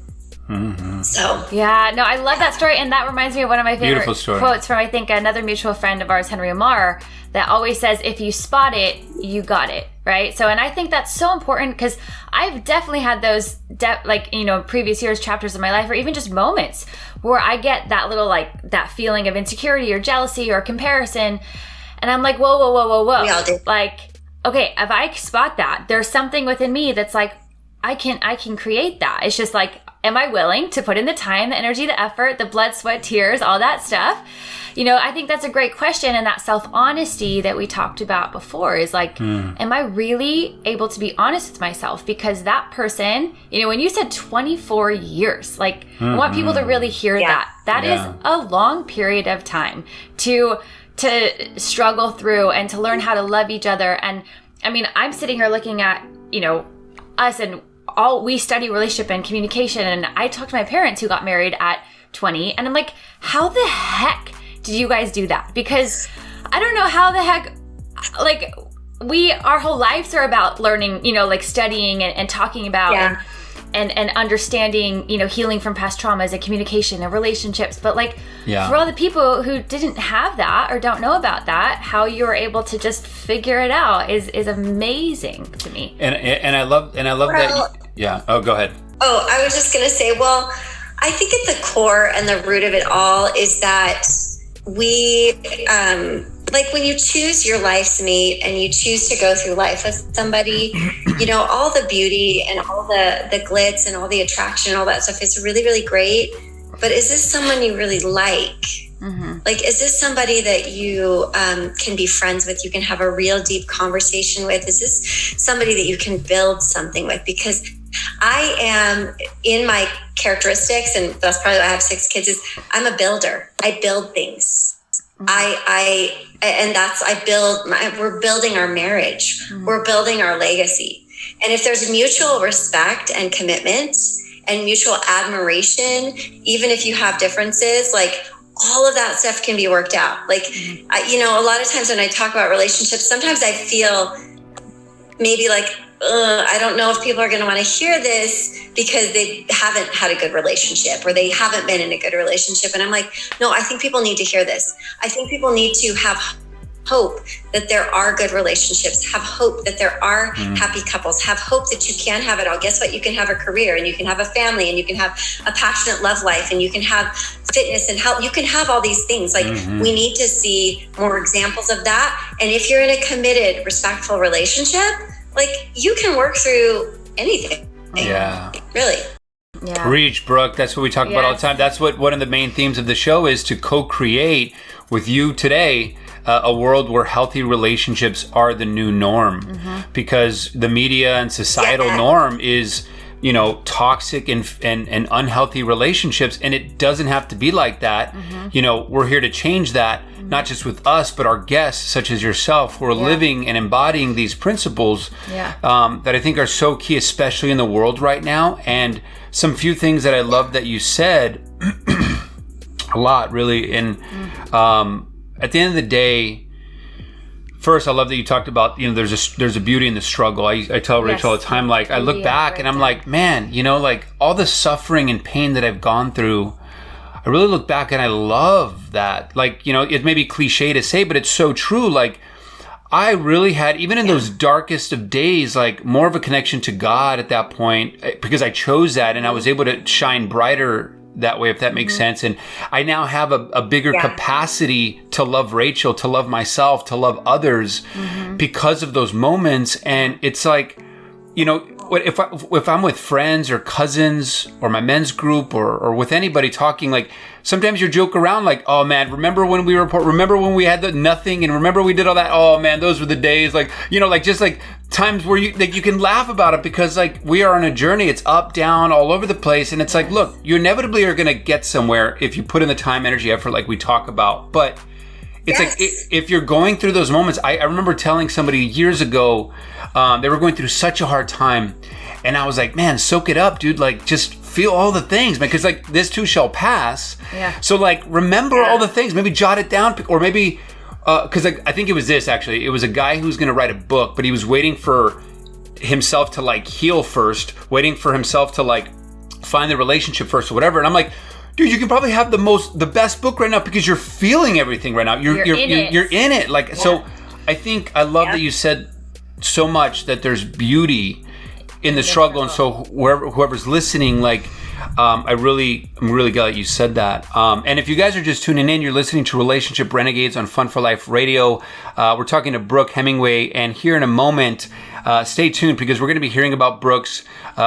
So I love that story. And that reminds me of one of my favorite quotes from, I think, another mutual friend of ours, Henry Amar, that always says, if you spot it, you got it. right? So, and I think that's so important because I've definitely had those, previous years, chapters of my life, or even just moments where I get that little, that feeling of insecurity or jealousy or comparison. And I'm like, whoa. We all do. Okay, if I spot that, there's something within me that's like, I can create that. It's just like, am I willing to put in the time, the energy, the effort, the blood, sweat, tears, all that stuff? I think that's a great question. And that self-honesty that we talked about before is like, am I really able to be honest with myself? Because that person, when you said 24 years, I want people to really hear that. That is a long period of time to struggle through and to learn how to love each other. And I mean, I'm sitting here looking at, us, and we study relationship and communication. And I talked to my parents who got married at 20, and I'm like, how the heck did you guys do that? Because I don't know how the heck, our whole lives are about learning, studying and talking about and understanding, healing from past traumas and communication and relationships. But for all the people who didn't have that or don't know about that, how you were able to just figure it out is amazing to me. And I love that. Yeah. Oh, go ahead. Oh, I was just going to say, well, I think at the core and the root of it all is that we, when you choose your life's mate and you choose to go through life with somebody, all the beauty and all the glitz and all the attraction and all that stuff is really, really great. But is this someone you really like? Mm-hmm. Is this somebody that you can be friends with? You can have a real deep conversation with? Is this somebody that you can build something with? Because I am, in my characteristics, and that's probably why I have 6 kids, is I'm a builder. I build things. We're building our marriage. Mm-hmm. We're building our legacy. And if there's mutual respect and commitment and mutual admiration, even if you have differences, all of that stuff can be worked out. A lot of times when I talk about relationships, sometimes I feel maybe I don't know if people are going to want to hear this because they haven't had a good relationship or they haven't been in a good relationship. And I'm like, no, I think people need to hear this. I think people need to have hope that there are good relationships, have hope that there are happy couples, have hope that you can have it all. Guess what? You can have a career and you can have a family and you can have a passionate love life and you can have fitness and health. You can have all these things. We need to see more examples of that. And if you're in a committed, respectful relationship, you can work through anything. Yeah. Really. Yeah. Preach, Brooke. That's what we talk about all the time. That's what one of the main themes of the show is, to co-create with you today a world where healthy relationships are the new norm. Mm-hmm. Because the media and societal norm is, toxic and unhealthy relationships, and it doesn't have to be like that. Mm-hmm. We're here to change that, not just with us, but our guests, such as yourself, who are living and embodying these principles that I think are so key, especially in the world right now. And some few things that I love that you said a lot, really. And at the end of the day, first, I love that you talked about, there's a beauty in the struggle. I tell Rachel all the time, I look back and I'm like, man, all the suffering and pain that I've gone through, I really look back and I love that. It may be cliche to say, but it's so true. I really had, even in those darkest of days, more of a connection to God at that point, because I chose that and I was able to shine brighter that way, if that makes sense. And I now have a bigger capacity to love Rachel, to love myself, to love others because of those moments. And it's if I'm with friends or cousins or my men's group or with anybody talking, sometimes you joke around oh man, remember when we had the nothing, and remember we did all that? Oh man, those were the days. Times where you can laugh about it, because we are on a journey. It's up, down, all over the place. And it's look, you inevitably are going to get somewhere if you put in the time, energy, effort, like we talk about. But it's if you're going through those moments, I remember telling somebody years ago, they were going through such a hard time. And I was like, man, soak it up, dude. Just feel all the things, man. Because this too shall pass. Yeah. So remember all the things, maybe jot it down, or maybe, because I think it was this, actually. It was a guy who was going to write a book, but he was waiting for himself to heal first, waiting for himself to find the relationship first or whatever. And I'm like, dude, you can probably have the best book right now because you're feeling everything right now. You're in it. So I think I love that you said so much that there's beauty in the struggle. And so whoever's listening, like, I'm really glad that you said that. And if you guys are just tuning in, you're listening to Relationship Renegades on Fun for Life Radio. We're talking to Brooke Hemingway, and here in a moment, stay tuned because we're going to be hearing about Brooke's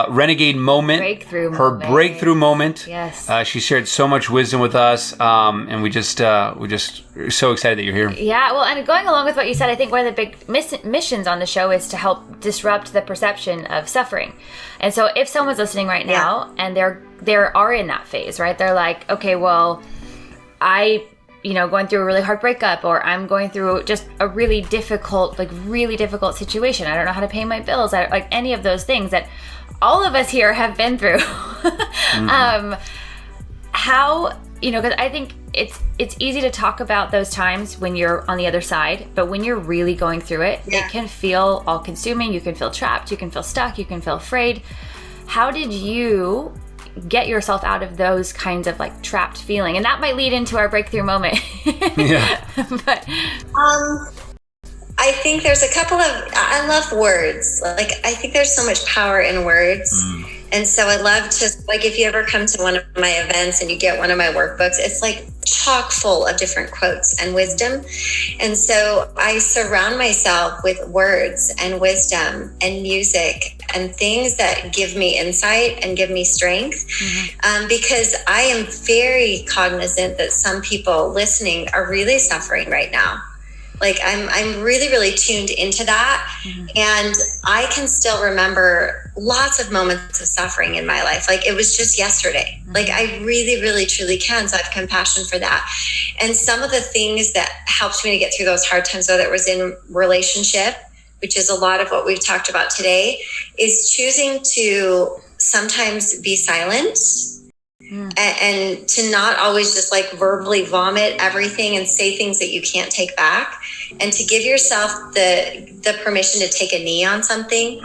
renegade moment, breakthrough moment. Yes. She shared so much wisdom with us, and we're just so excited that you're here. Yeah, well, and going along with what you said, I think one of the big missions on the show is to help disrupt the perception of suffering. And so if someone's listening right now and they are in that phase, right? They're like, okay, well, going through a really hard breakup, or I'm going through just a really difficult situation. I don't know how to pay my bills. Like any of those things that all of us here have been through. Because I think it's easy to talk about those times when you're on the other side, but when you're really going through it, it can feel all consuming. You can feel trapped, you can feel stuck, you can feel afraid. How did you get yourself out of those kinds of like trapped feeling? And that might lead into our breakthrough moment. But I think there's a couple of, I love words. Like, I think there's so much power in words. And so I love to, like, if you ever come to one of my events and you get one of my workbooks, it's like chock full of different quotes and wisdom. And so I surround myself with words and wisdom and music and things that give me insight and give me strength. Because I am very cognizant that some people listening are really suffering right now. Like I'm really, really tuned into that. And I can still remember lots of moments of suffering in my life. Like it was just yesterday. Like I really, really, truly can. So I have compassion for that. And some of the things that helped me to get through those hard times, whether it was in relationship, which is a lot of what we've talked about today, is choosing to sometimes be silent. And to not always just like verbally vomit everything and say things that you can't take back, and to give yourself the permission to take a knee on something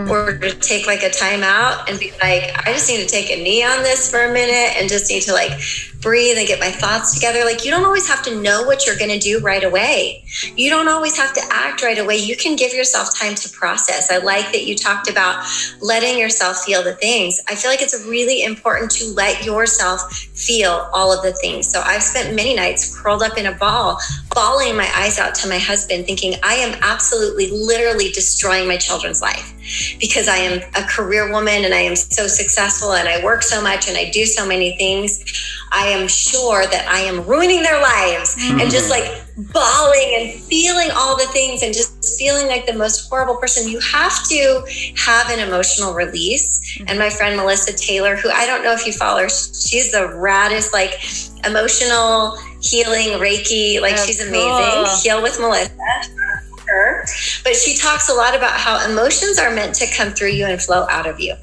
or to take like a time out and be like, I just need to take a knee on this for a minute and just need to like breathe and get my thoughts together. Like you don't always have to know what you're going to do right away. You don't always have to act right away. You can give yourself time to process. I like that you talked about letting yourself feel the things. I feel like it's really important to let yourself feel all of the things. So I've spent many nights curled up in a ball, bawling my eyes out to my husband, thinking I am absolutely, literally destroying my children's life because I am a career woman and I am so successful and I work so much and I do so many things. I am sure that I am ruining their lives and just like bawling and feeling all the things and just feeling like the most horrible person. You have to have an emotional release. And my friend Melissa Taylor, who I don't know if you follow her, she's the raddest, like emotional healing Reiki. Like she's amazing. Cool. Heal with Melissa. Her. But she talks a lot about how emotions are meant to come through you and flow out of you.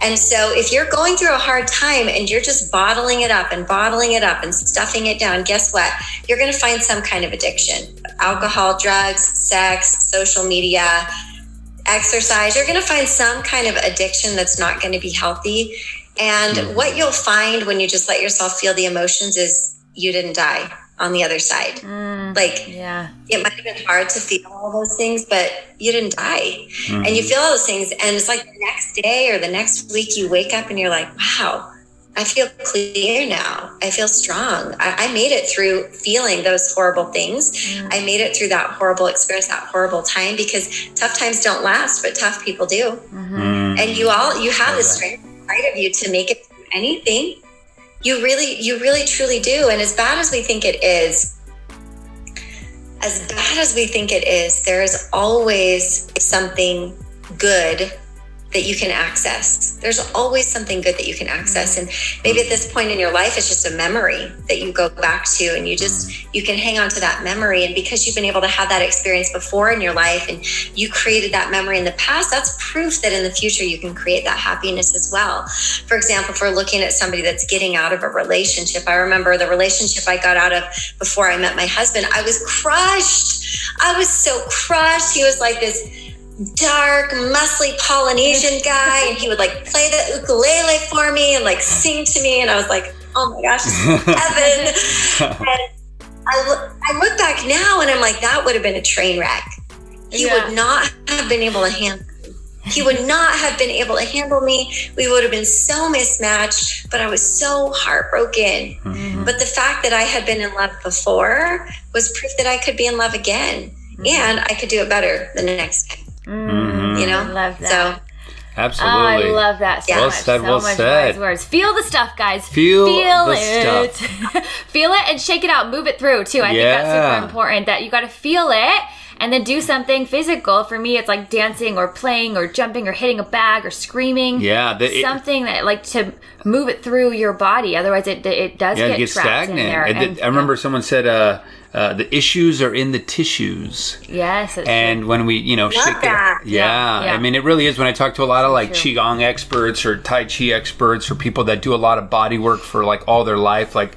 And so if you're going through a hard time and you're just bottling it up and stuffing it down, guess what? You're going to find some kind of addiction. Alcohol, drugs, sex, social media, exercise. You're going to find some kind of addiction that's not going to be healthy. And what you'll find when you just let yourself feel the emotions is you didn't die on the other side. It might have been hard to feel all those things, but you didn't die. And you feel all those things. And it's like the next day or the next week you wake up and you're like, wow, I feel clear now. I feel strong. I made it through feeling those horrible things. I made it through that horrible experience, that horrible time, because tough times don't last, but tough people do. And you have the strength inside of you to make it through anything. You really, truly do. And as bad as we think it is, there is always something good that you can access. There's always something good that you can access. And maybe at this point in your life, it's just a memory that you go back to and you can hang on to that memory. And because you've been able to have that experience before in your life and you created that memory in the past, that's proof that in the future you can create that happiness as well. For example, if we're looking at somebody that's getting out of a relationship, I remember the relationship I got out of before I met my husband. I was crushed. I was so crushed. He was like this dark, muscly Polynesian guy, and he would like play the ukulele for me and like sing to me, and I was like, oh my gosh, heaven. And I look back now and I'm like, that would have been a train wreck. he would not have been able to handle me. He would not have been able to handle me. We would have been so mismatched, but I was so heartbroken. Mm-hmm. But the fact that I had been in love before was proof that I could be in love again. Mm-hmm. And I could do it better the next time. Mm-hmm. You know? I love that. So, absolutely. Oh, I love that so well much. Said, so well much said. words. Feel the stuff, guys. Feel the it. stuff. Feel it and shake it out. Move it through, too. I think that's super important, that you got to feel it and then do something physical. For me, it's like dancing or playing or jumping or hitting a bag or screaming. Yeah. Something that, like, to move it through your body. Otherwise, it does get trapped stagnant. in there. I remember someone said, the issues are in the tissues. Yes. And when we, shake that. it. Yeah. I mean, it really is. When I talk to a lot of like Qigong experts or Tai Chi experts or people that do a lot of body work for like all their life, like,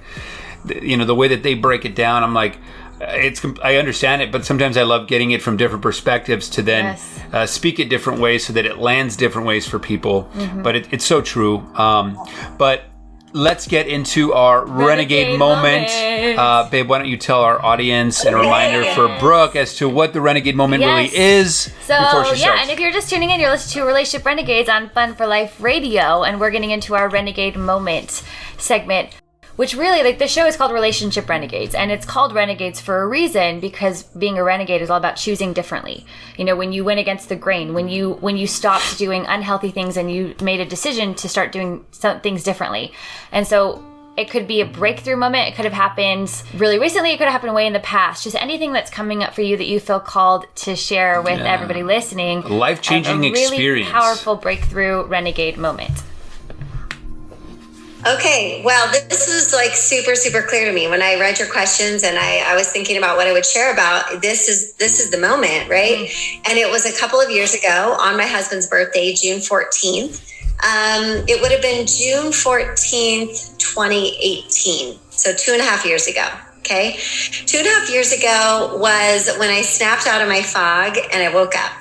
the way that they break it down, I'm like, I understand it, but sometimes I love getting it from different perspectives to then speak it different ways so that it lands different ways for people. Mm-hmm. But it's so true. But let's get into our Renegade moment. Babe, why don't you tell our audience and a reminder for Brooke as to what the Renegade moment really is before she starts. And if you're just tuning in, you're listening to Relationship Renegades on Fun for Life Radio, and we're getting into our Renegade moment segment, which really, like, the show is called Relationship Renegades, and it's called Renegades for a reason, because being a renegade is all about choosing differently. When you went against the grain, when you stopped doing unhealthy things and you made a decision to start doing some things differently. And so it could be a breakthrough moment. It could have happened really recently. It could have happened way in the past. Just anything that's coming up for you that you feel called to share with everybody listening. A life-changing experience. Really powerful breakthrough renegade moment. Okay, well, this was like super, super clear to me when I read your questions, and I was thinking about what I would share about. This is the moment, right? Mm-hmm. And it was a couple of years ago on my husband's birthday, June 14th. It would have been June 14th, 2018. So 2.5 years ago. Okay. 2.5 years ago was when I snapped out of my fog and I woke up.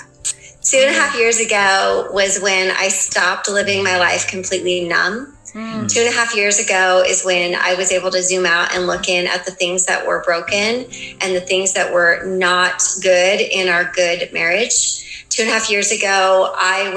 2.5 years ago was when I stopped living my life completely numb. 2.5 years ago is when I was able to zoom out and look in at the things that were broken and the things that were not good in our good marriage. 2.5 years ago, I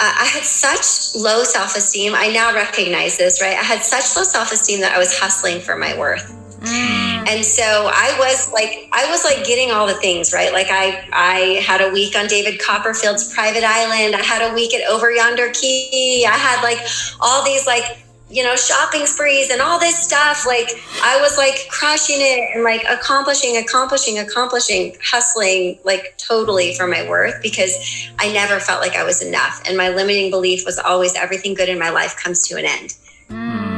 had such low self-esteem. I now recognize this, right? I had such low self-esteem that I was hustling for my worth. And so I was like getting all the things, right? Like I had a week on David Copperfield's private island. I had a week at Over Yonder Key. I had like all these shopping sprees and all this stuff. Like I was like crushing it and like accomplishing, hustling like totally for my worth, because I never felt like I was enough. And my limiting belief was always everything good in my life comes to an end.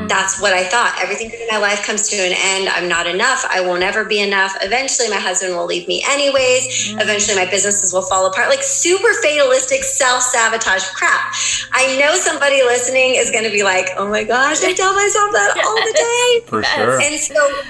That's what I thought. Everything good in my life comes to an end. I'm not enough. I will never be enough. Eventually, my husband will leave me anyways. Eventually, my businesses will fall apart. Like super fatalistic self-sabotage crap. I know somebody listening is going to be like, oh my gosh, I tell myself that all the time. For sure. And so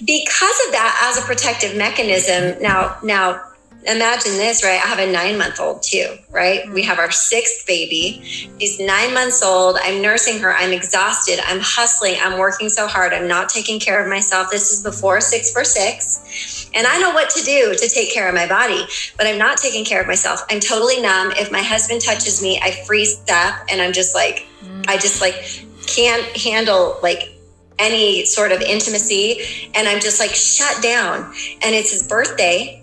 because of that, as a protective mechanism, now imagine this, right? I have a 9-month-old too, right? We have our 6th baby. She's 9 months old. I'm nursing her. I'm exhausted. I'm hustling. I'm working so hard. I'm not taking care of myself. This is before 6 for 6. And I know what to do to take care of my body, but I'm not taking care of myself. I'm totally numb. If my husband touches me, I freeze up and I'm just like, I just like can't handle like any sort of intimacy. And I'm just like shut down. And it's his birthday.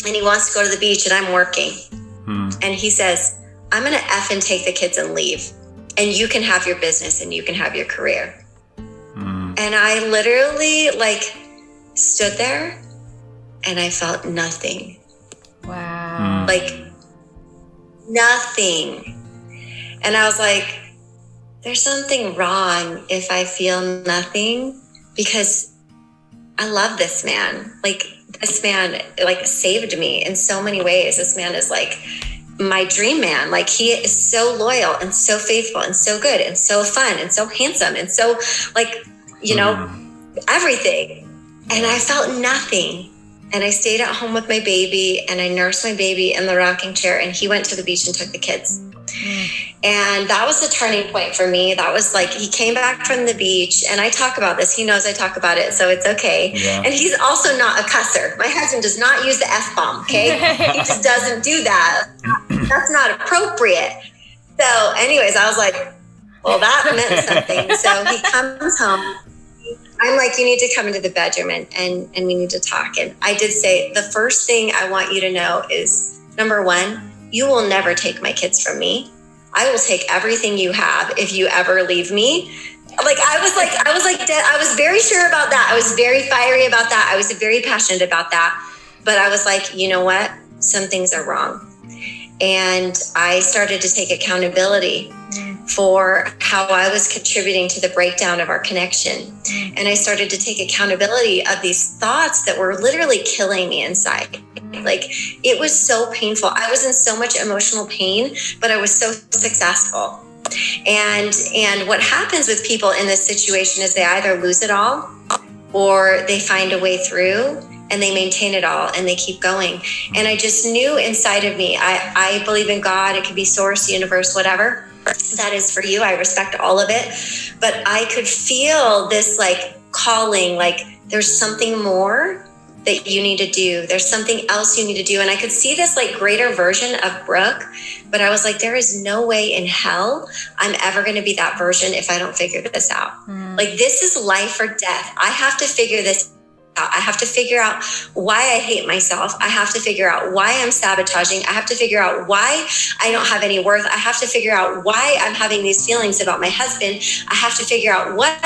And he wants to go to the beach and I'm working. And he says, I'm going to effing take the kids and leave. And you can have your business and you can have your career. And I literally like stood there and I felt nothing. Wow. Like nothing. And I was like, there's something wrong if I feel nothing, because I love this man. Like, this man like saved me in so many ways. This man is like my dream man. Like he is so loyal and so faithful and so good and so fun and so handsome and so like, everything. And I felt nothing. And I stayed at home with my baby and I nursed my baby in the rocking chair, and he went to the beach and took the kids. And that was the turning point for me. That was like, he came back from the beach, and I talk about this. He knows I talk about it, so it's okay. Yeah. And he's also not a cusser. My husband does not use the F-bomb, okay? He just doesn't do that. That's not appropriate. So anyways, I was like, well, that meant something. So he comes home. I'm like, you need to come into the bedroom and we need to talk. And I did say, the first thing I want you to know is, number one, you will never take my kids from me. I will take everything you have if you ever leave me. I was very sure about that. I was very fiery about that. I was very passionate about that. But I was like, you know what? Some things are wrong. And I started to take accountability for how I was contributing to the breakdown of our connection. And I started to take accountability of these thoughts that were literally killing me inside. Like, it was so painful. I was in so much emotional pain, but I was so successful. And what happens with people in this situation is they either lose it all or they find a way through and they maintain it all and they keep going. And I just knew inside of me, I believe in God. It could be source, universe, whatever that is for you. I respect all of it. But I could feel this like calling, like there's something more that you need to do. There's something else you need to do. And I could see this like greater version of Brooke, but I was like, there is no way in hell I'm ever going to be that version if I don't figure this out. Like, this is life or death. I have to figure this out. I have to figure out why I hate myself. I have to figure out why I'm sabotaging. I have to figure out why I don't have any worth. I have to figure out why I'm having these feelings about my husband. I have to figure out what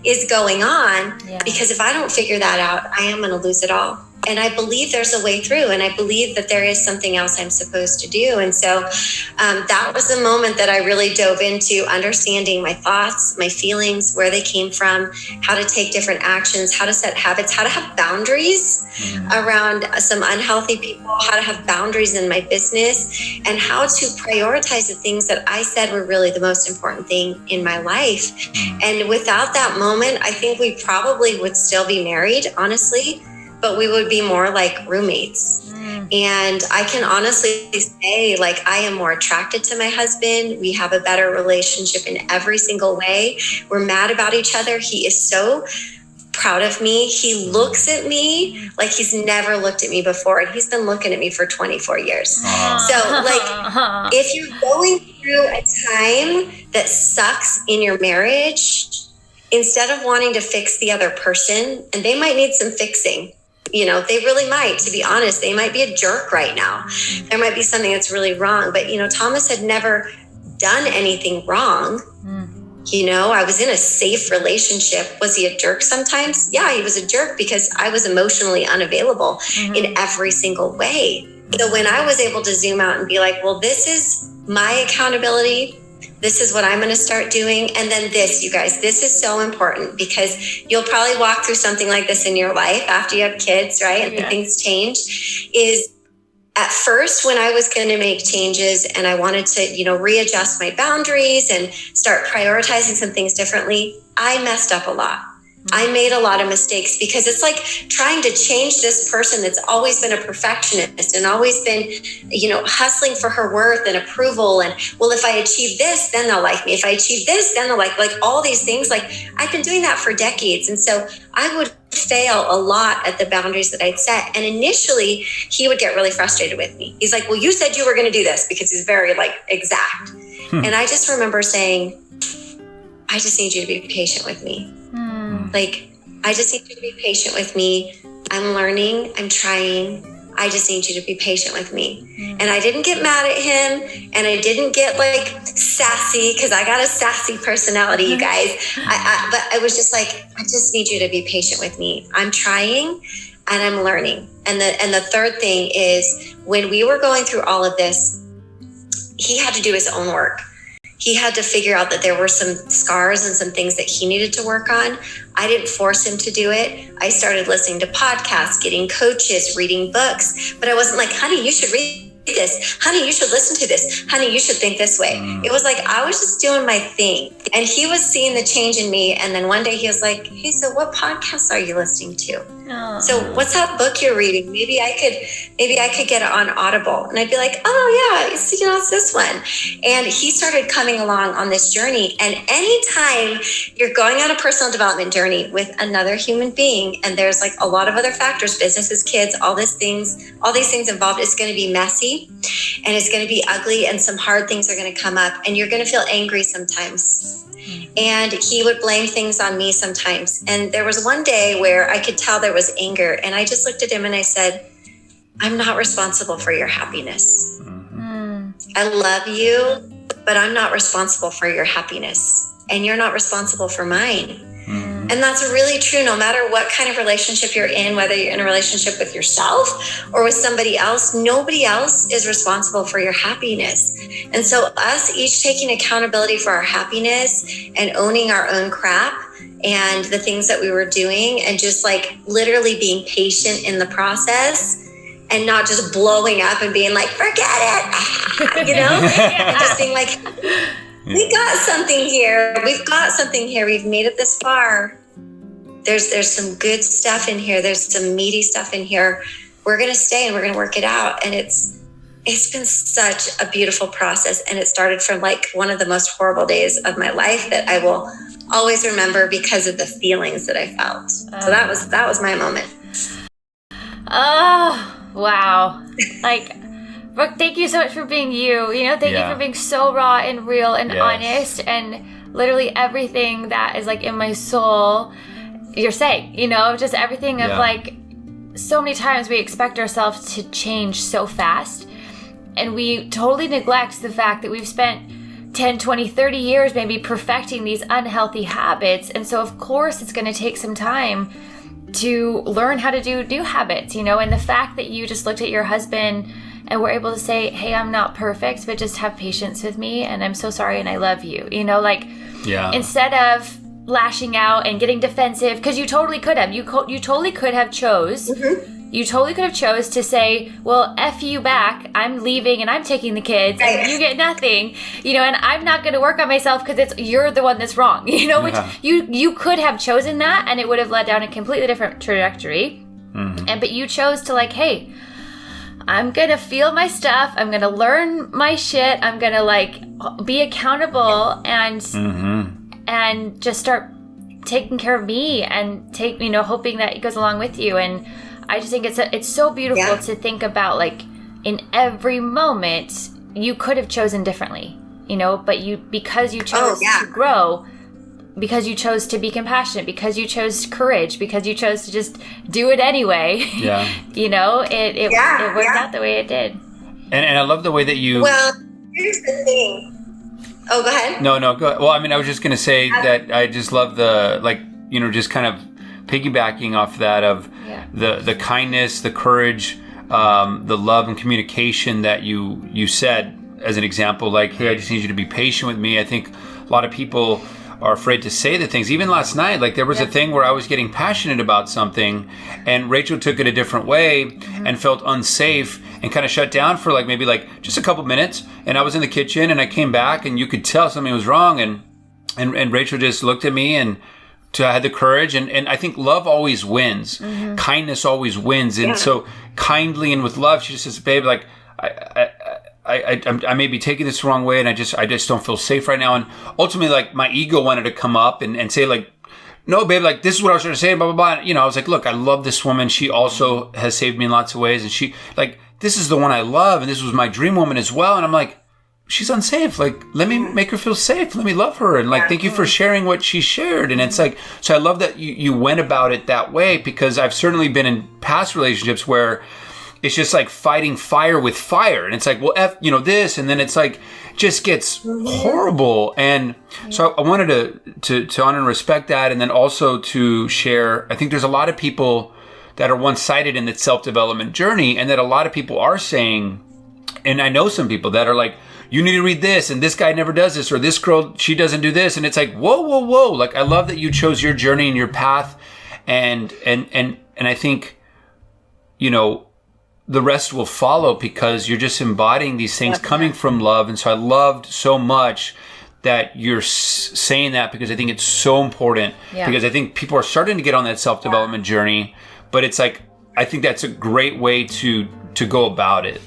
is going on, because if I don't figure that out, I am going to lose it all. And I believe there's a way through, and I believe that there is something else I'm supposed to do. And so that was the moment that I really dove into understanding my thoughts, my feelings, where they came from, how to take different actions, how to set habits, how to have boundaries around some unhealthy people, how to have boundaries in my business, and how to prioritize the things that I said were really the most important thing in my life. And without that moment, I think we probably would still be married, honestly, but we would be more like roommates. And I can honestly say, like, I am more attracted to my husband. We have a better relationship in every single way. We're mad about each other. He is so proud of me. He looks at me like he's never looked at me before. And he's been looking at me for 24 years. So like, if you're going through a time that sucks in your marriage, instead of wanting to fix the other person, and they might need some fixing, you know, they really might, to be honest, they might be a jerk right now. There might be something that's really wrong. But, you know, Thomas had never done anything wrong. You know, I was in a safe relationship. Was he a jerk sometimes? Yeah, he was a jerk because I was emotionally unavailable in every single way. So when I was able to zoom out and be like, well, this is my accountability. This is what I'm going to start doing. And then this, you guys, this is so important because you'll probably walk through something like this in your life after you have kids, right? And things change. Is at first when I was going to make changes and I wanted to, you know, readjust my boundaries and start prioritizing some things differently, I messed up a lot. I made a lot of mistakes because it's like trying to change this person that's always been a perfectionist and always been, you know, hustling for her worth and approval. And, well, if I achieve this, then they'll like me. If I achieve this, then they'll like all these things. Like, I've been doing that for decades. And so I would fail a lot at the boundaries that I'd set. And initially he would get really frustrated with me. He's like, well, you said you were going to do this, because he's very like exact. And I just remember saying, I just need you to be patient with me. Like, I just need you to be patient with me. I'm learning. I'm trying. I just need you to be patient with me. And I didn't get mad at him. And I didn't get like sassy, because I got a sassy personality, you guys. But I was just like, I just need you to be patient with me. I'm trying and I'm learning. And the third thing is, when we were going through all of this, he had to do his own work. He had to figure out that there were some scars and some things that he needed to work on. I didn't force him to do it. I started listening to podcasts, getting coaches, reading books, but I wasn't like, honey, you should read this. Honey, you should listen to this. Honey, you should think this way. It was like, I was just doing my thing. And he was seeing the change in me. And then one day he was like, hey, so what podcasts are you listening to? Oh. So what's that book you're reading? Maybe I could get it on Audible. And I'd be like, oh yeah, it's this one. And he started coming along on this journey. And anytime you're going on a personal development journey with another human being, and there's like a lot of other factors, businesses, kids, all these things involved, it's going to be messy and it's going to be ugly, and some hard things are going to come up, and you're going to feel angry sometimes. And he would blame things on me sometimes. And there was one day where I could tell there was anger, and I just looked at him and I said, I'm not responsible for your happiness. I love you, but I'm not responsible for your happiness, and you're not responsible for mine. And that's really true, no matter what kind of relationship you're in, whether you're in a relationship with yourself or with somebody else, nobody else is responsible for your happiness. And so us each taking accountability for our happiness and owning our own crap and the things that we were doing, and just like literally being patient in the process and not just blowing up and being like, forget it, just being like, we got something here. We've got something here. We've made it this far. There's some good stuff in here. There's some meaty stuff in here. We're going to stay and we're going to work it out. And it's been such a beautiful process. And it started from like one of the most horrible days of my life that I will always remember because of the feelings that I felt. So that was my moment. Oh, wow. Like, Brooke, thank you so much for being you. Thank you for being so raw and real and honest, and literally everything that is like in my soul, you're saying, just everything of like, so many times we expect ourselves to change so fast, and we totally neglect the fact that we've spent 10, 20, 30 years maybe perfecting these unhealthy habits. And so of course it's going to take some time to learn how to do new habits, and the fact that you just looked at your husband and were able to say, hey, I'm not perfect, but just have patience with me, and I'm so sorry, and I love you, instead of lashing out and getting defensive, because you totally could have. You totally could have chose. You totally could have chose to say, well, F you back. I'm leaving and I'm taking the kids, and you get nothing, and I'm not going to work on myself because you're the one that's wrong, which you could have chosen that, and it would have led down a completely different trajectory. But you chose to like, hey, I'm going to feel my stuff. I'm going to learn my shit. I'm going to like be accountable and just start taking care of me and hoping that it goes along with you. And I just think it's so beautiful to think about, like, in every moment you could have chosen differently, but because you chose to grow, because you chose to be compassionate, because you chose courage, because you chose to just do it anyway. It worked out the way it did. And I love the way that you... Well, here's the thing. Oh, go ahead. No, go ahead. Well, I mean, I was just going to say that I just love the, just kind of piggybacking off that of the kindness, the courage, the love and communication that you said as an example, like, hey, I just need you to be patient with me. I think a lot of people are afraid to say the things. Even last night, like, there was a thing where I was getting passionate about something, and Rachel took it a different way and felt unsafe and kind of shut down for maybe just a couple minutes. And I was in the kitchen and I came back and you could tell something was wrong, and Rachel just looked at me, and I had the courage, and I think love always wins. Kindness always wins. And so kindly and with love, she just says, babe, like, I may be taking this the wrong way, and I just don't feel safe right now. And ultimately, like, my ego wanted to come up and say, like, no, babe, like, this is what I was trying to say, blah, blah, blah. I was like, look, I love this woman. She also has saved me in lots of ways. And she, like, this is the one I love, and this was my dream woman as well. And I'm like, she's unsafe. Like, let me make her feel safe. Let me love her. And like, thank you for sharing what she shared. And it's like, so I love that you went about it that way, because I've certainly been in past relationships where it's just like fighting fire with fire. And it's like, well, this, and then it's like, just gets horrible. And so I wanted to honor and respect that. And then also to share, I think there's a lot of people that are one-sided in the self-development journey, and that a lot of people are saying, and I know some people that are like, you need to read this, and this guy never does this, or this girl, she doesn't do this. And it's like, whoa. Like, I love that you chose your journey and your path. And I think, the rest will follow, because you're just embodying these things coming from love. And so I loved so much that you're saying that, because I think it's so important. Yeah. Because I think people are starting to get on that self-development journey, but it's like, I think that's a great way to go about it,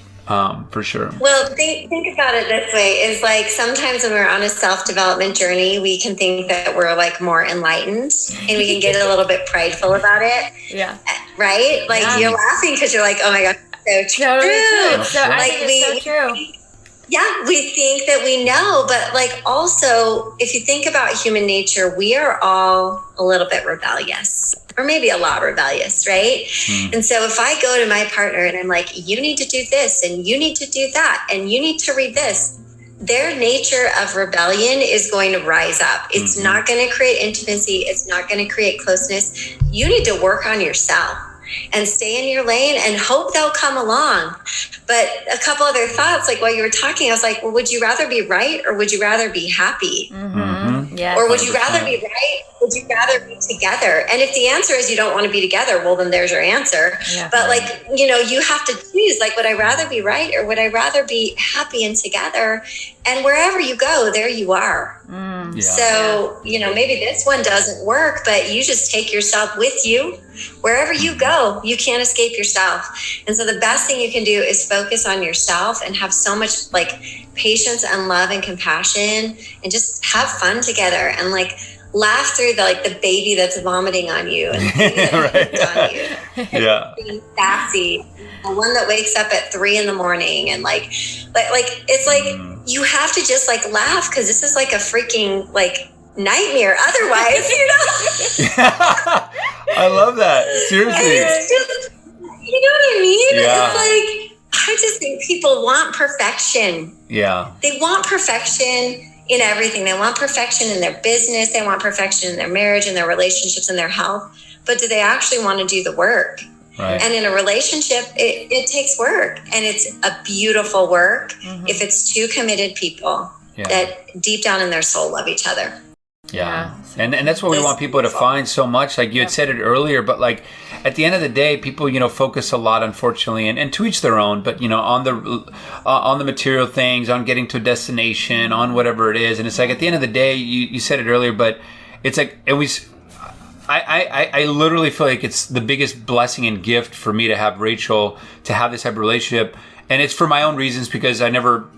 for sure. Well, think about it this way, is like sometimes when we're on a self-development journey, we can think that we're like more enlightened, and we can get a little bit prideful about it. Yeah. Right? Like you're laughing because you're like, oh my gosh, so true. Totally true. So I Like think it's so true. Yeah, we think that we know, but like also, if you think about human nature, we are all a little bit rebellious, or maybe a lot rebellious, right? And so if I go to my partner and I'm like, you need to do this, and you need to do that, and you need to read this, their nature of rebellion is going to rise up. It's not going to create intimacy. It's not going to create closeness. You need to work on yourself and stay in your lane and hope they'll come along. But a couple other thoughts, like while you were talking, I was like, well, would you rather be right, or would you rather be happy? Yeah. Or would you rather be right? Would you rather be together? And if the answer is you don't want to be together, well, then there's your answer. Yeah. But like, you have to choose, like, would I rather be right, or would I rather be happy and together? And wherever you go, there you are. Yeah. So, maybe this one doesn't work, but you just take yourself with you. Wherever you go, you can't escape yourself. And so the best thing you can do is focus on yourself and have so much like patience and love and compassion, and just have fun together, and like laugh through the baby that's vomiting on you, and the baby that on you. Yeah. Being sassy, the one that wakes up at 3 a.m. and like it's like you have to just like laugh, because this is like a freaking like nightmare otherwise. I love that. Seriously. It's just, you know what I mean? Yeah. It's like, I just think people want perfection. Yeah. They want perfection in everything. They want perfection in their business. They want perfection in their marriage, in their relationships, in their health. But do they actually want to do the work? Right. And in a relationship, it takes work, and it's a beautiful work if it's two committed people that deep down in their soul love each other. Yeah. And that's what we want people to find so much. Like you had said it earlier, but like at the end of the day, people, focus a lot, unfortunately, and to each their own, but on the material things, on getting to a destination, on whatever it is. And it's like at the end of the day, you said it earlier, but it's like, I literally feel like it's the biggest blessing and gift for me to have Rachel, to have this type of relationship. And it's for my own reasons, because I never,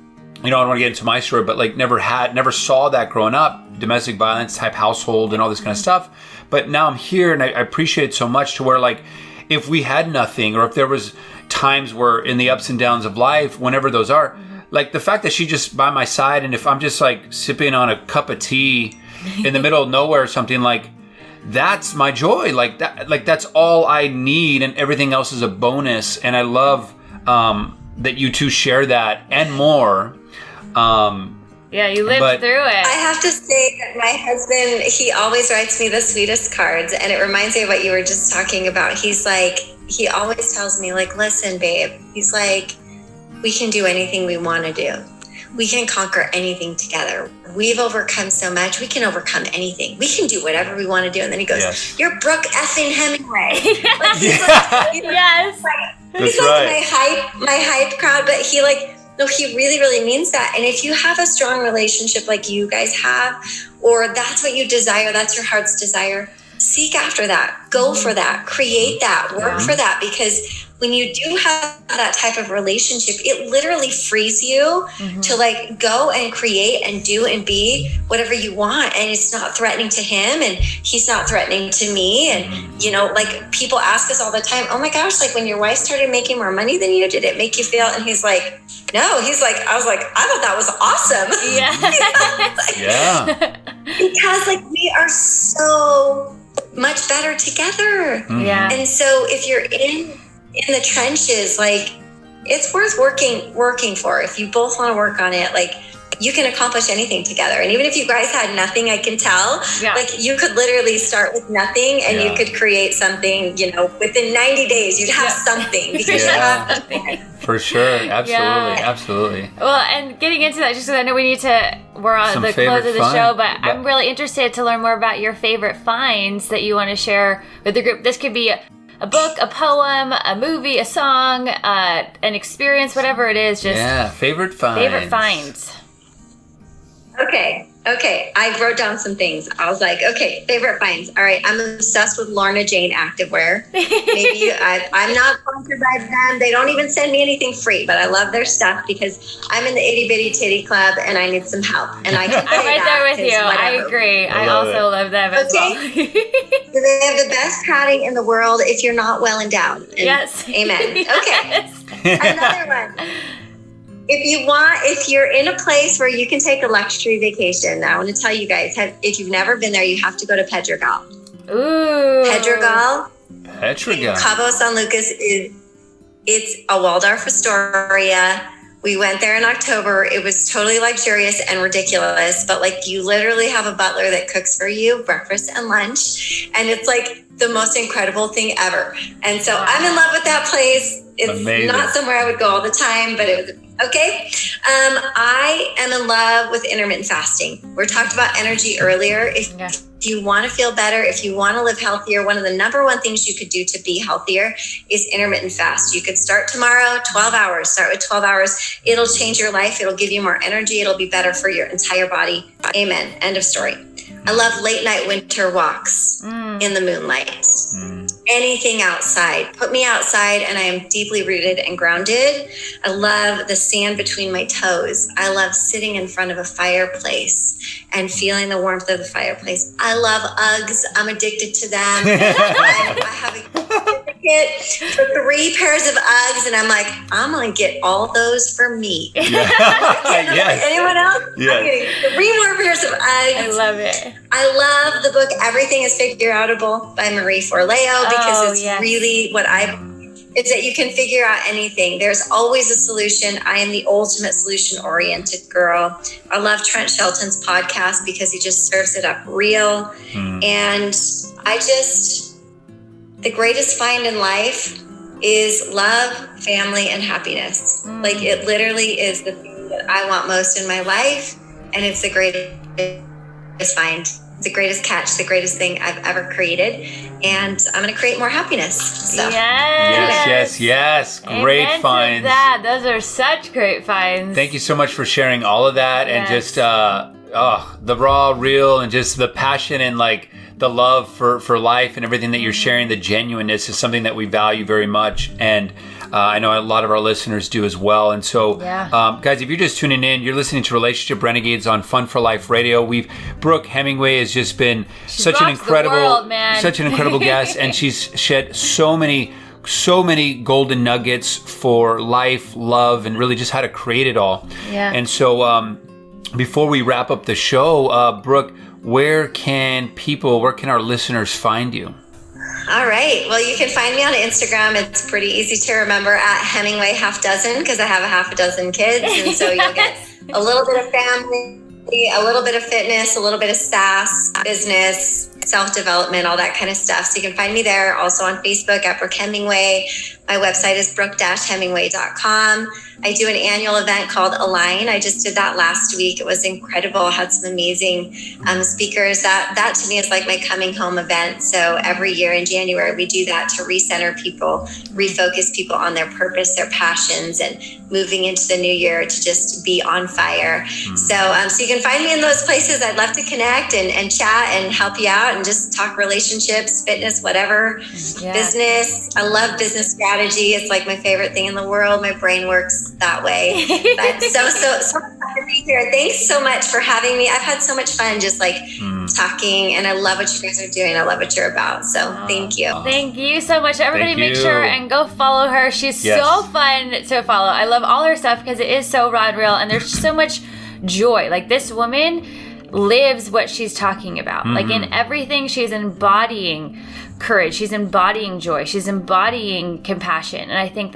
I don't want to get into my story, but like never saw that growing up, domestic violence type household and all this kind of stuff. But now I'm here, and I appreciate it so much, to where like, if we had nothing, or if there was times where in the ups and downs of life, whenever those are, like the fact that she's just by my side, and if I'm just like sipping on a cup of tea in the middle of nowhere or something, like that's my joy. Like that's all I need, and everything else is a bonus. And I love that you two share that and more. Yeah, you lived through it. I have to say that my husband, he always writes me the sweetest cards, and it reminds me of what you were just talking about. He's like, he always tells me, like, listen, babe, he's like, we can do anything we want to do. We can conquer anything together. We've overcome so much. We can overcome anything. We can do whatever we want to do. And then he goes, you're Brooke effing Hemingway. Like, he's like, yes. He's like my hype crowd, but he like, no, he really, really means that. And if you have a strong relationship like you guys have, or that's what you desire, that's your heart's desire, seek after that, go for that, create that, work for that. Because when you do have that type of relationship, it literally frees you to like go and create and do and be whatever you want. And it's not threatening to him, and he's not threatening to me. And, like people ask us all the time, oh my gosh, like when your wife started making more money than you, did it make you feel? And he's like, no, he's like, I was like, I thought that was awesome. Because like we are so much better together. Yeah. And so if you're in the trenches, like it's worth working for. If you both want to work on it, like you can accomplish anything together. And even if you guys had nothing, I can tell, like you could literally start with nothing, and you could create something, within 90 days, you'd have something, because you have something. For sure. Absolutely. Well, and getting into that, just because I know we're on the close of the show, but I'm really interested to learn more about your favorite finds that you want to share with the group. This could be a book, a poem, a movie, a song, an experience, whatever it is. Just favorite finds. Okay. Okay, I wrote down some things. I was like, okay, favorite finds. All right, I'm obsessed with Lorna Jane activewear. Maybe I'm not sponsored by them. They don't even send me anything free, but I love their stuff because I'm in the itty bitty titty club and I need some help. And I can I'm right there with you. Whatever. I agree. I also love them as well. So they have the best padding in the world if you're not well endowed. And yes. Amen. Yes. Okay. Another one. If you're in a place where you can take a luxury vacation, I want to tell you guys, if you've never been there, you have to go to Pedregal. Ooh. Pedregal. Pedregal. Cabo San Lucas it's a Waldorf Astoria. We went there in October. It was totally luxurious and ridiculous, but like you literally have a butler that cooks for you breakfast and lunch. And it's like the most incredible thing ever. And so I'm in love with that place. It's amazing. Not somewhere I would go all the time, but it was okay. I am in love with intermittent fasting. We talked about energy earlier. If you want to feel better, if you want to live healthier, one of the number one things you could do to be healthier is intermittent fast. You could start tomorrow, 12 hours. Start with 12 hours. It'll change your life. It'll give you more energy. It'll be better for your entire body. Amen. End of story. I love late night winter walks in the moonlight. Anything outside. Put me outside and I am deeply rooted and grounded. I love the sand between my toes. I love sitting in front of a fireplace and feeling the warmth of the fireplace. I love Uggs. I'm addicted to them. I have a ticket for 3 pairs of Uggs and I'm like, I'm going to get all those for me. Yeah. Yes. Anyone else? Yes. I'm getting 3 more pairs of Uggs. I love it. I love the book Everything is Figure Outable by Marie Forleo because it's really what I believe is that you can figure out anything. There's always a solution. I am the ultimate solution-oriented girl. I love Trent Shelton's podcast because he just serves it up real. And the greatest find in life is love, family, and happiness. Like it literally is the thing that I want most in my life. And it's the greatest find. It's the greatest catch, the greatest thing I've ever created. And I'm going to create more happiness. So. Yes. Great finds. Those are such great finds. Thank you so much for sharing all of that and just the raw, real, and just the passion and like the love for life and everything that you're sharing. The genuineness is something that we value very much. And I know a lot of our listeners do as well. And so, guys, if you're just tuning in, you're listening to Relationship Renegades on Fun for Life Radio. Brooke Hemingway has just been such an incredible guest, and she's shed so many golden nuggets for life, love, and really just how to create it all. Yeah. And so, before we wrap up the show, Brooke, where can our listeners find you? All right. Well, you can find me on Instagram. It's pretty easy to remember at Hemingway half dozen because I have a half a dozen kids. And so you'll get a little bit of family, a little bit of fitness, a little bit of SaaS, business, self-development, all that kind of stuff. So you can find me there. Also on Facebook at Brooke Hemingway. My website is brooke-hemingway.com. I do an annual event called Align. I just did that last week. It was incredible. Had some amazing speakers. That to me is like my coming home event. So every year in January, we do that to recenter people, refocus people on their purpose, their passions, and moving into the new year to just be on fire. So you can find me in those places. I'd love to connect and chat and help you out and just talk relationships, fitness, whatever, business. I love business strategy. It's like my favorite thing in the world. My brain works that way. But so fun to be here. Thanks so much for having me. I've had so much fun just like talking, and I love what you guys are doing. I love what you're about. So thank you. Thank you so much. Everybody make sure and go follow her. She's so fun to follow. I love all her stuff because it is so raw and real, and there's so much joy. Like this woman lives what she's talking about. Like in everything, she's embodying courage. She's embodying joy. She's embodying compassion. And I think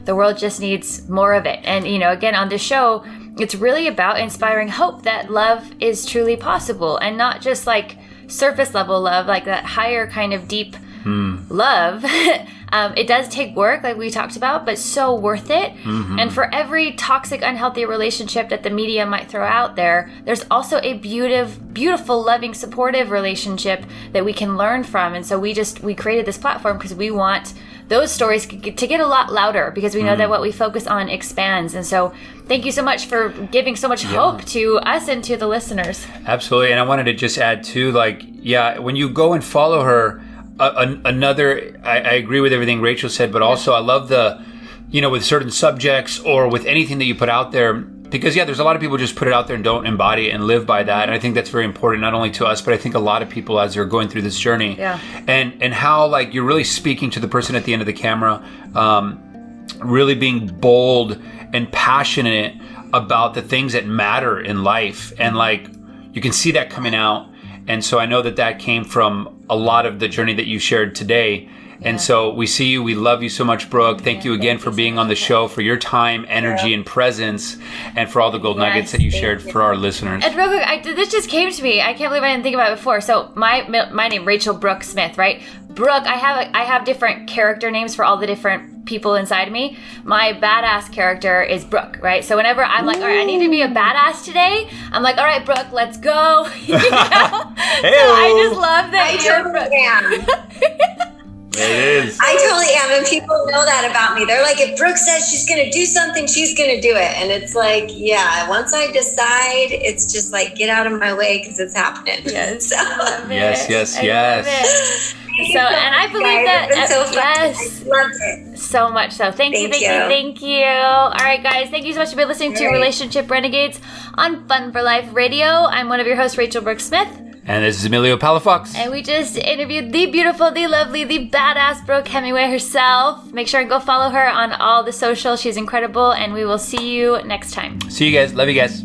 the world just needs more of it. And, again, on this show, it's really about inspiring hope that love is truly possible and not just like surface level love, like that higher kind of deep love. It does take work, like we talked about, but so worth it. And for every toxic, unhealthy relationship that the media might throw out there, there's also a beautiful, loving, supportive relationship that we can learn from. And so we created this platform because we want those stories to get a lot louder, because we know that what we focus on expands. And so thank you so much for giving so much hope to us and to the listeners. Absolutely. And I wanted to just add too, when you go and follow her, I agree with everything Rachel said, but also I love with certain subjects or with anything that you put out there, because there's a lot of people just put it out there and don't embody it and live by that. And I think that's very important, not only to us, but I think a lot of people as they're going through this journey. Yeah. And how you're really speaking to the person at the end of the camera, really being bold and passionate about the things that matter in life. And you can see that coming out. And so I know that came from a lot of the journey that you shared today. And so we see you. We love you so much, Brooke. Thank you again for being on the show, for your time, energy, and presence, and for all the gold nuggets that you shared for our listeners. And real quick, this just came to me. I can't believe I didn't think about it before. So my name, Rachel Brooke Smith, right? Brooke, I have different character names for all the different people inside of me. My badass character is Brooke, right? So whenever I'm all right, I need to be a badass today, I'm all right, Brooke, let's go. So I just love that you're Brooke. It is. I totally am, and people know that about me. They're like, if Brooke says she's going to do something, she's going to do it. And it's once I decide, it's just get out of my way because it's happening. Yes. So. Yes. So, and I believe that, I loved it. So much so. Thank you. All right, guys. Thank you so much for listening to Relationship Renegades on Fun for Life Radio. I'm one of your hosts, Rachel Brooke Smith. And this is Emilio Palafox. And we just interviewed the beautiful, the lovely, the badass Brooke Hemingway herself. Make sure and go follow her on all the socials. She's incredible. And we will see you next time. See you guys. Love you guys.